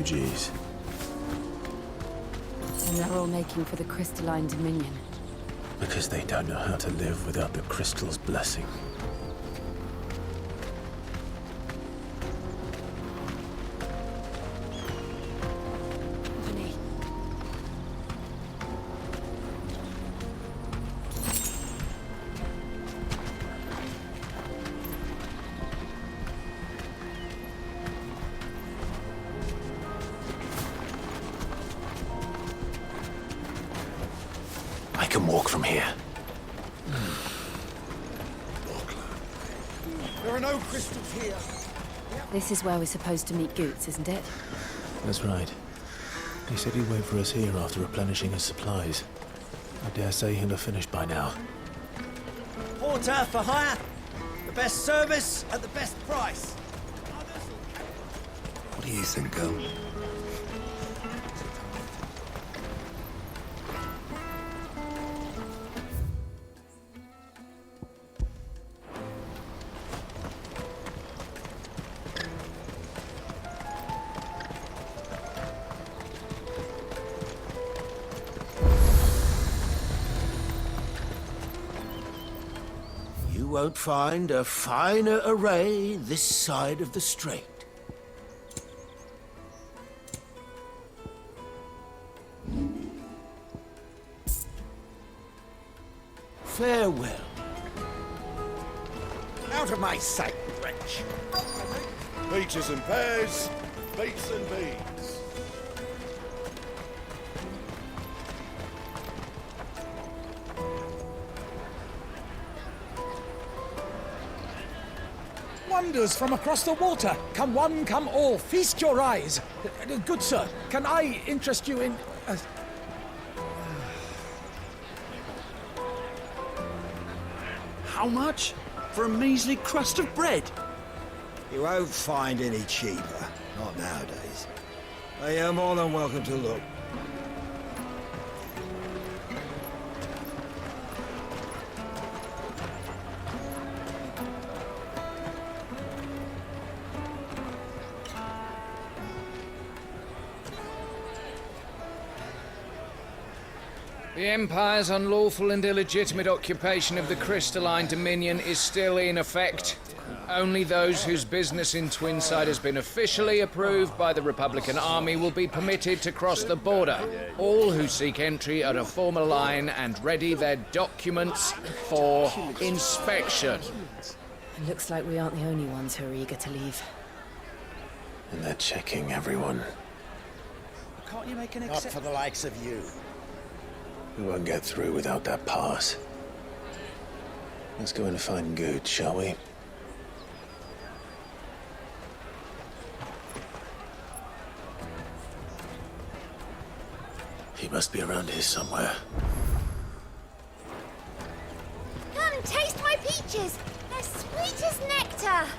refugees. And they're all making for the Crystalline Dominion. Because they don't know how to live without the crystal's blessing. I can walk from here. There are no crystals here. This is where we're supposed to meet Goots, isn't it? That's right. He said he'd wait for us here after replenishing his supplies. I dare say he'll have finished by now. Porter for hire. The best service at the best price. What do you think, girl? You won't find a finer array this side of the strait. Farewell. Out of my sight, wretch. Peaches and pears, beets and beans. Wonders from across the water. Come one, come all. Feast your eyes. Good sir, can I interest you in... How much? For a measly crust of bread? You won't find any cheaper. Not nowadays. But you're more than welcome to look. The Empire's unlawful and illegitimate occupation of the Crystalline Dominion is still in effect. Only those whose business in Twinside has been officially approved by the Republican Army will be permitted to cross the border. All who seek entry are to form a line and ready their documents for inspection. It looks like we aren't the only ones who are eager to leave. And they're checking everyone. Can't you make an exception? Not for the likes of you. We won't get through without that pass. Let's go in and find Good, shall we? He must be around here somewhere. Come, taste my peaches. They're sweet as nectar.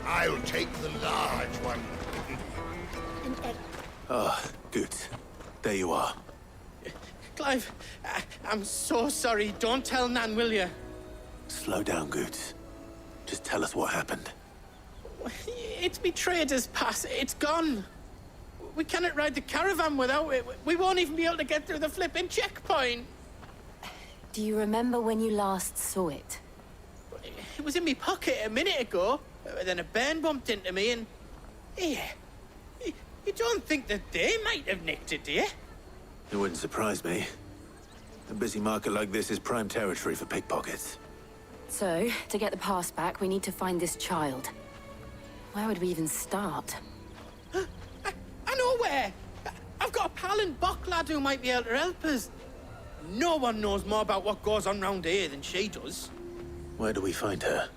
I'll take the large one. Ah, Good. There you are. Clive, I'm so sorry. Don't tell Nan, will you? Slow down, Good. Just tell us what happened. It's betrayed us, Pass. It's gone. We cannot ride the caravan without it. We won't even be able to get through the flipping checkpoint. Do you remember when you last saw it? It was in my pocket a minute ago. Then a bairn bumped into me and... Yeah. You don't think that they might have nicked it, do you? It wouldn't surprise me. A busy market like this is prime territory for pickpockets. So, to get the pass back, we need to find this child. Where would we even start? I know where! I've got a pal in Bocklad who might be able to help us. No one knows more about what goes on round here than she does. Where do we find her?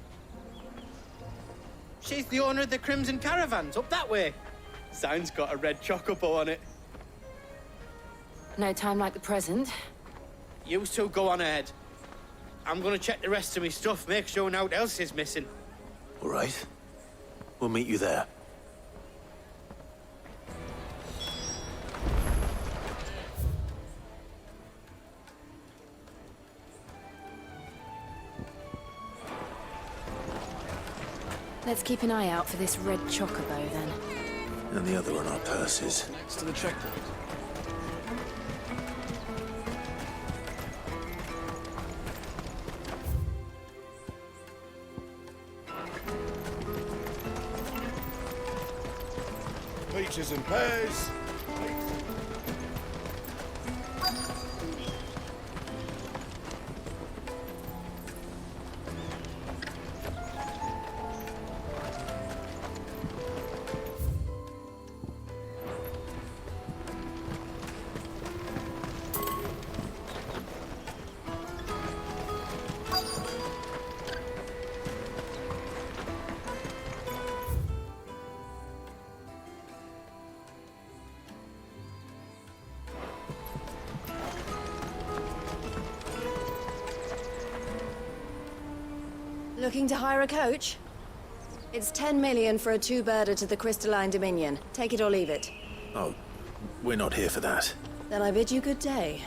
She's the owner of the Crimson Caravans, up that way. Sign's got a red chocobo on it. No time like the present. You two go on ahead. I'm gonna check the rest of my stuff, make sure naught else is missing. All right. We'll meet you there. Let's keep an eye out for this red chocobo, then. And the other on our purses. Next to the checkpoint. Peaches and pears. Looking to hire a coach? It's 10 million for a two-birder to the Crystalline Dominion. Take it or leave it. Oh, we're not here for that. Then I bid you good day.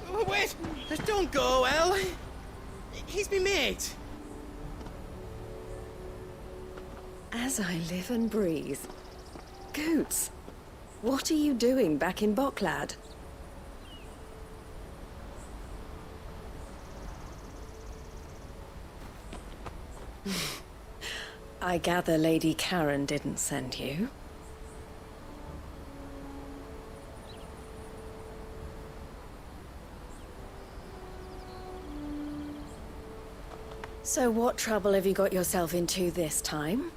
Oh, wait! Don't go, El. He's me mate. As I live and breathe. Goots, what are you doing back in Boklad? I gather Lady Karen didn't send you. So what trouble have you got yourself into this time?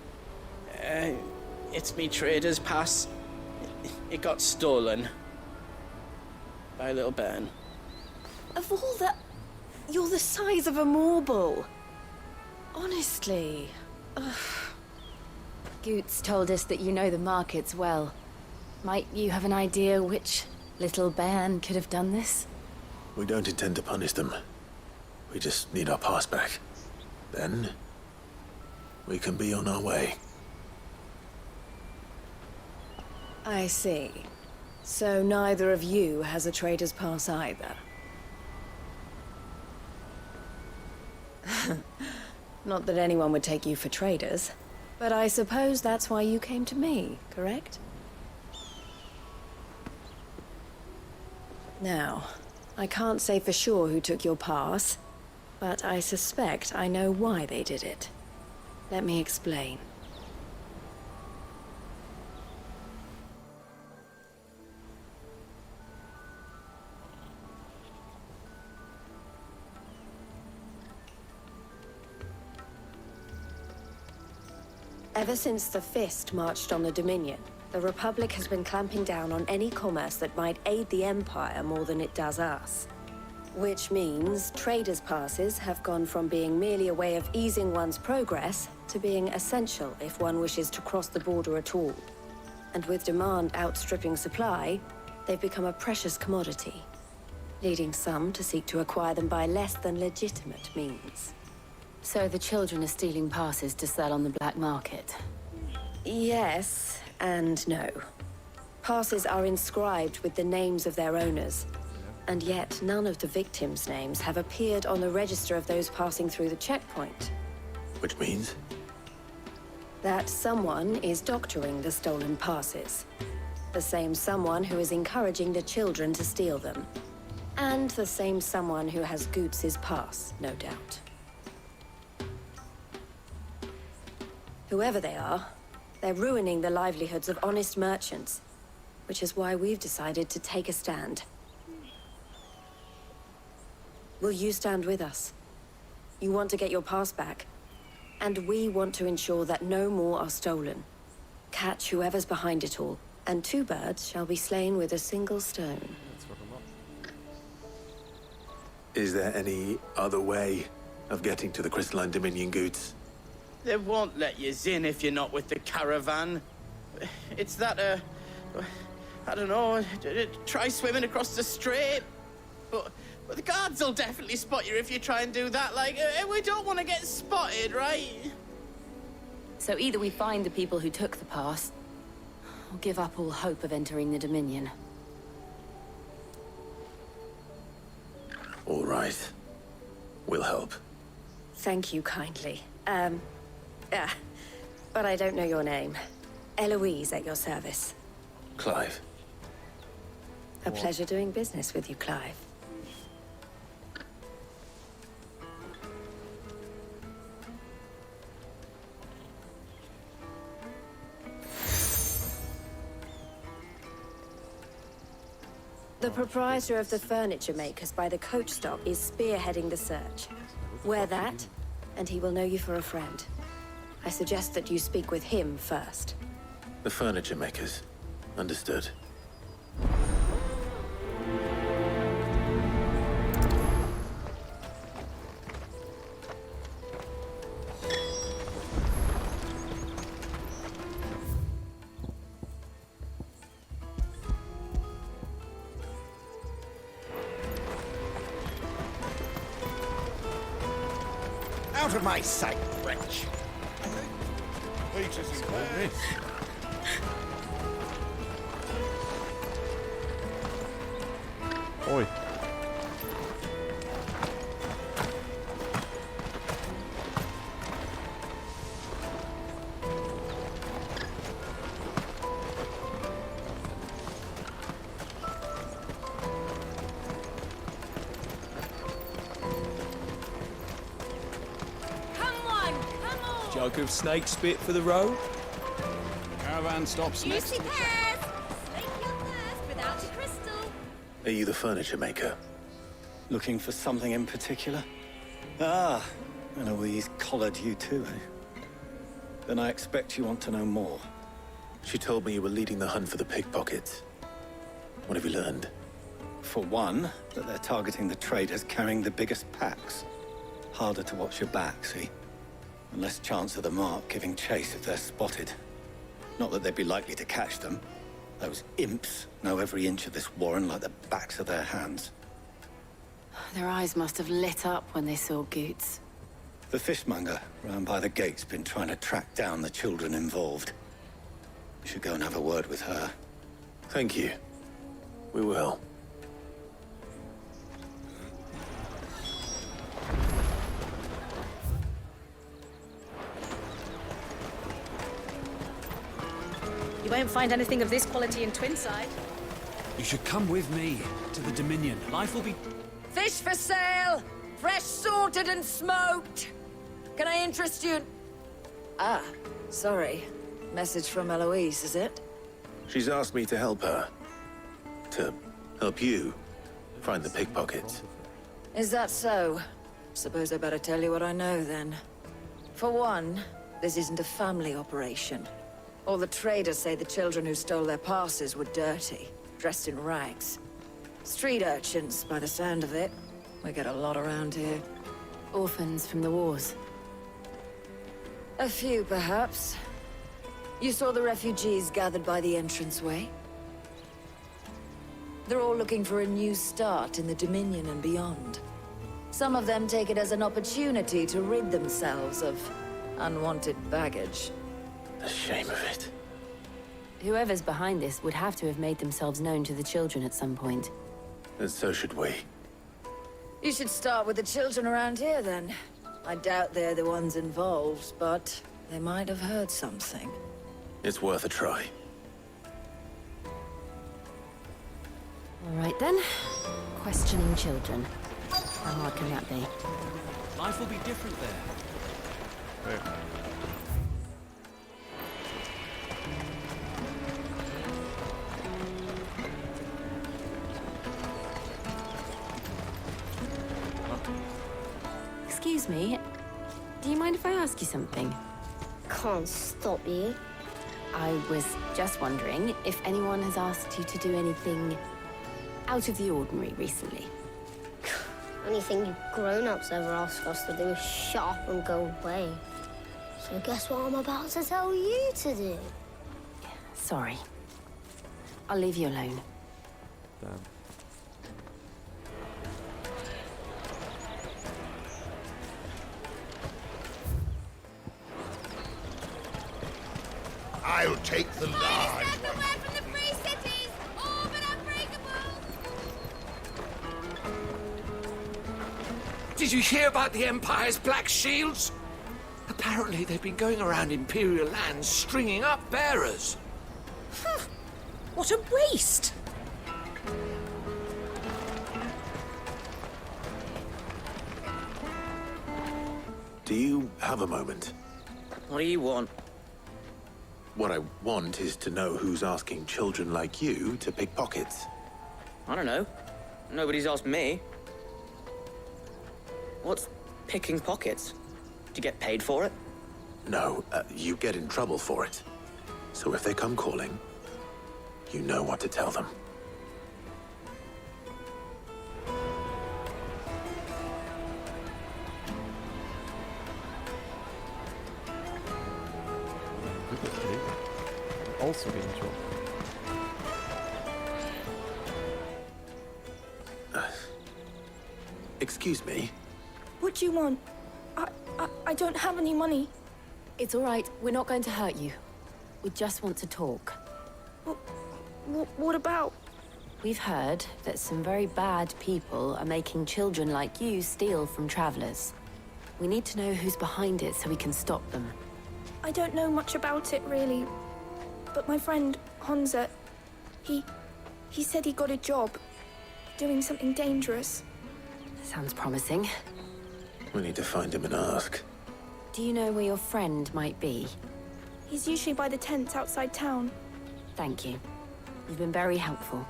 It's me trader's pass. It got stolen. By a little bairn. Of all the... You're the size of a marble. Honestly. Ugh. Goots told us that you know the markets well. Might you have an idea which little bairn could have done this? We don't intend to punish them. We just need our pass back. Then, we can be on our way. I see. So neither of you has a trader's pass either. Not that anyone would take you for traders, but I suppose that's why you came to me, correct? Now, I can't say for sure who took your pass, but I suspect I know why they did it. Let me explain. Ever since the Fist marched on the Dominion, the Republic has been clamping down on any commerce that might aid the Empire more than it does us. Which means traders' passes have gone from being merely a way of easing one's progress to being essential if one wishes to cross the border at all. And with demand outstripping supply, they've become a precious commodity, leading some to seek to acquire them by less than legitimate means. So the children are stealing passes to sell on the black market? Yes and no. Passes are inscribed with the names of their owners, and yet none of the victims' names have appeared on the register of those passing through the checkpoint. Which means? That someone is doctoring the stolen passes. The same someone who is encouraging the children to steal them. And the same someone who has Goots' pass, no doubt. Whoever they are, they're ruining the livelihoods of honest merchants, which is why we've decided to take a stand. Will you stand with us? You want to get your pass back, and we want to ensure that no more are stolen. Catch whoever's behind it all, and two birds shall be slain with a single stone. Is there any other way of getting to the Crystalline Dominion, Goots? They won't let you in if you're not with the caravan. It's that, I don't know, try swimming across the strait. But the guards will definitely spot you if you try and do that. Like, we don't want to get spotted, right? So either we find the people who took the pass, or give up all hope of entering the Dominion. All right. We'll help. Thank you kindly. Yeah, but I don't know your name. Eloise at your service. Clive. A pleasure doing business with you, Clive. The proprietor of the furniture makers by the coach stop is spearheading the search. Wear that, and he will know you for a friend. I suggest that you speak with him first. The furniture makers. Understood. Out of my sight, wretch! Peaches and pears. Oi. Jug of snake spit for the road? Caravan stops next. Juicy pears! Slake your thirst without a crystal. Are you the furniture maker? Looking for something in particular? Ah, Eloise collared you too, eh? Then I expect you want to know more. She told me you were leading the hunt for the pickpockets. What have you learned? For one, that they're targeting the traders carrying the biggest packs. Harder to watch your back, see? And less chance of the mark giving chase if they're spotted. Not that they'd be likely to catch them. Those imps know every inch of this warren like the backs of their hands. Their eyes must have lit up when they saw Goots. The fishmonger round by the gate's been trying to track down the children involved. You should go and have a word with her. Thank you. We will. You won't find anything of this quality in Twinside. You should come with me to the Dominion. Life will be... Fish for sale! Fresh sorted and smoked! Can I interest you in... Ah, sorry. Message from Eloise, is it? She's asked me to help her. To help you find the pickpockets. Is that so? Suppose I better tell you what I know, then. For one, this isn't a family operation. All the traders say the children who stole their passes were dirty, dressed in rags. Street urchins, by the sound of it. We get a lot around here. Orphans from the wars. A few, perhaps. You saw the refugees gathered by the entranceway? They're all looking for a new start in the Dominion and beyond. Some of them take it as an opportunity to rid themselves of unwanted baggage. The shame of it. Whoever's behind this would have to have made themselves known to the children at some point. And so should we. You should start with the children around here, then. I doubt they're the ones involved, but they might have heard something. It's worth a try. All right, then. Questioning children. How hard can that be? Life will be different there. Excuse me. Do you mind if I ask you something? Can't stop you. I was just wondering if anyone has asked you to do anything out of the ordinary recently. Anything you grown-ups ever ask us to do is shut up and go away. So guess what I'm about to tell you to do? Sorry. I'll leave you alone. Damn. I'll take the large one. Did you hear about the Empire's Black Shields? Apparently they've been going around Imperial lands stringing up bearers. What a waste! Do you have a moment? What do you want? What I want is to know who's asking children like you to pick pockets. I don't know. Nobody's asked me. What's picking pockets? Do you get paid for it? No, you get in trouble for it. So if they come calling, you know what to tell them. Also get in trouble. Excuse me? What do you want? I don't have any money. It's all right. We're not going to hurt you. We just want to talk. What about? We've heard that some very bad people are making children like you steal from travelers. We need to know who's behind it so we can stop them. I don't know much about it, really. But my friend, Honza, he said he got a job doing something dangerous. Sounds promising. We need to find him and ask. Do you know where your friend might be? He's usually by the tents outside town. Thank you. You've been very helpful.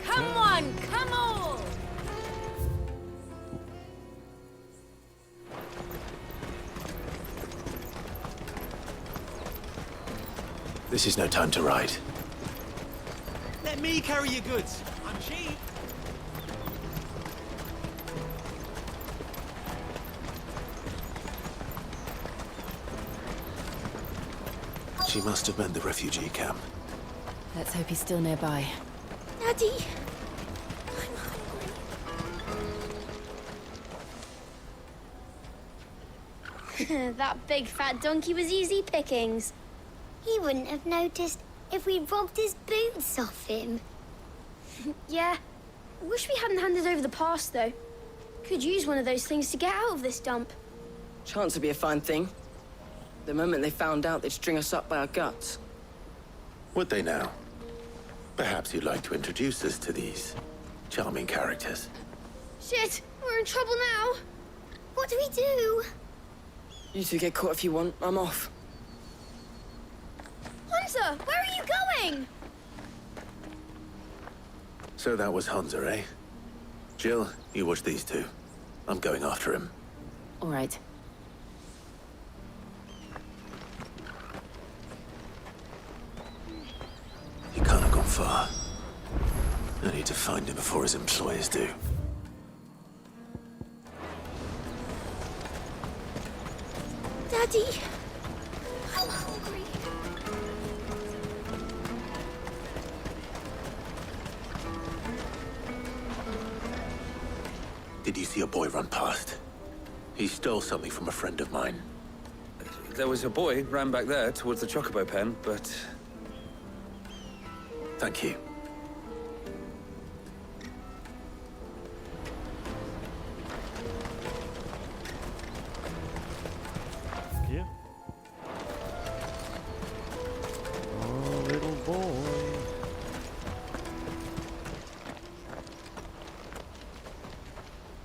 Come on, come on! This is no time to ride. Let me carry your goods. I'm cheap. She must have meant the refugee camp. Let's hope he's still nearby. Daddy! That big fat donkey was easy pickings. He wouldn't have noticed if we robbed his boots off him. Yeah. Wish we hadn't handed over the pass, though. Could use one of those things to get out of this dump. Chance would be a fine thing. The moment they found out, they'd string us up by our guts. Would they now? Perhaps you'd like to introduce us to these charming characters. Shit! We're in trouble now! What do we do? You two get caught if you want. I'm off. Hunter, where are you going? So that was Hunter, eh? Jill, you watch these two. I'm going after him. All right. He can't have gone far. I need to find him before his employers do. Daddy! I'm hungry. Did you see a boy run past? He stole something from a friend of mine. There was a boy ran back there towards the Chocobo pen, but... Thank you. Yeah. Oh, little boy.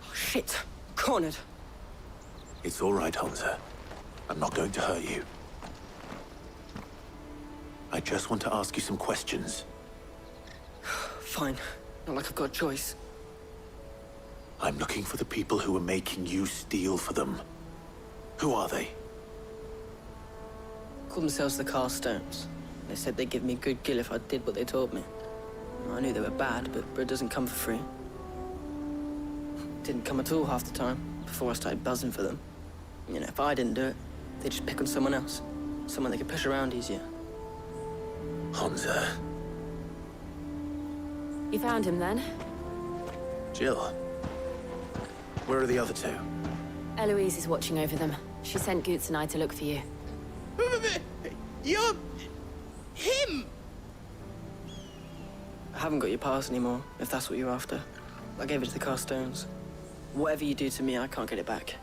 Oh, shit. Cornered. It's all right, Hunter. I'm not going to hurt you. I just want to ask you some questions. Fine. Not like I've got a choice. I'm looking for the people who are making you steal for them. Who are they? Called themselves the Carstones. They said they'd give me good gill if I did what they told me. I knew they were bad, but bread doesn't come for free. Didn't come at all half the time, before I started buzzing for them. You know, if I didn't do it, they'd just pick on someone else. Someone they could push around easier. Hunter. You found him then? Jill. Where are the other two? Eloise is watching over them. She sent Goots and I to look for you. You're... him! I haven't got your pass anymore, if that's what you're after. I gave it to the Carstones. Whatever you do to me, I can't get it back.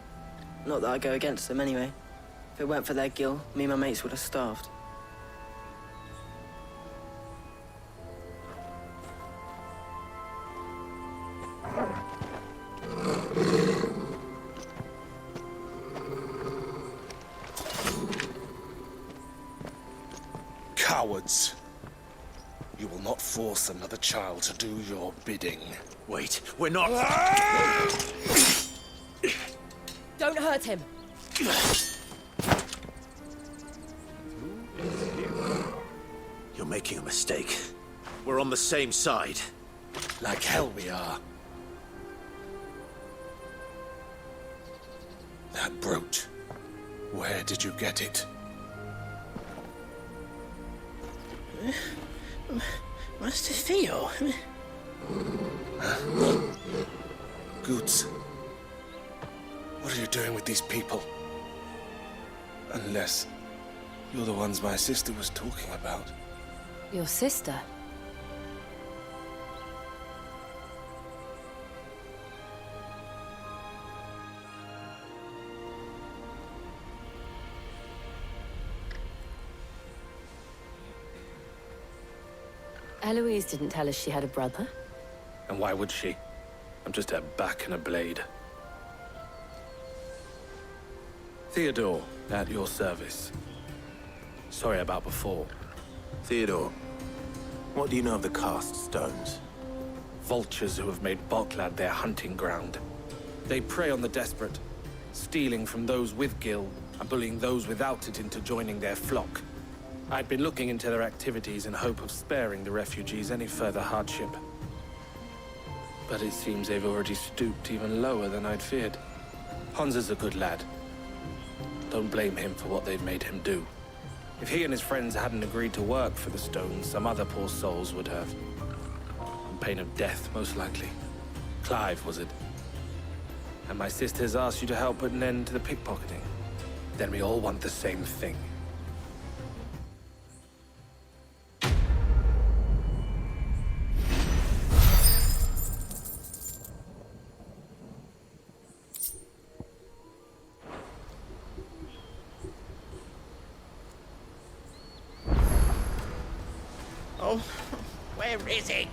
Not that I go against them anyway. If it weren't for their gil, me and my mates would have starved. Cowards. You will not force another child to do your bidding. Wait, we're not... Don't hurt him. You're making a mistake. We're on the same side. Like hell we are. That brooch. Where did you get it? Master Theo. Goods. What are you doing with these people? Unless you're the ones my sister was talking about. Your sister? Eloise didn't tell us she had a brother. And why would she? I'm just her back and a blade. Theodore, at your service. Sorry about before. Theodore, what do you know of the Cast Stones? Vultures who have made Boklad their hunting ground. They prey on the desperate, stealing from those with gil and bullying those without it into joining their flock. I'd been looking into their activities in hope of sparing the refugees any further hardship. But it seems they've already stooped even lower than I'd feared. Honza's a good lad. Don't blame him for what they've made him do. If he and his friends hadn't agreed to work for the Stones, some other poor souls would have. On pain of death, most likely. Clive, was it? And my sisters asked you to help put an end to the pickpocketing. Then we all want the same thing. Oh, where is it?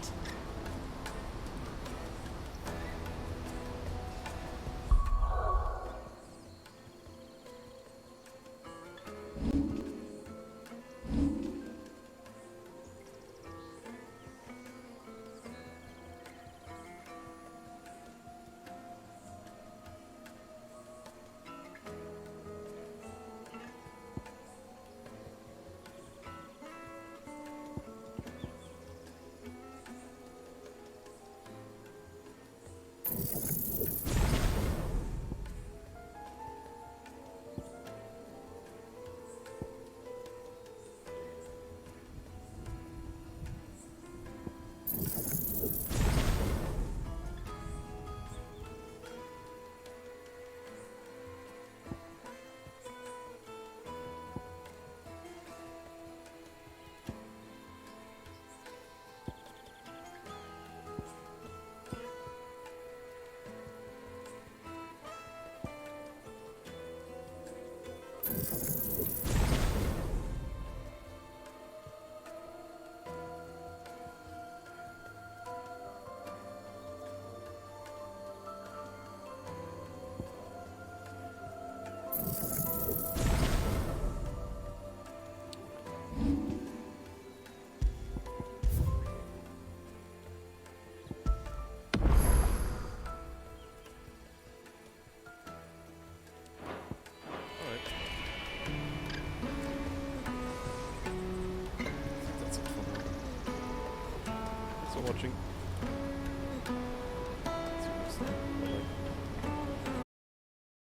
Thanks for watching.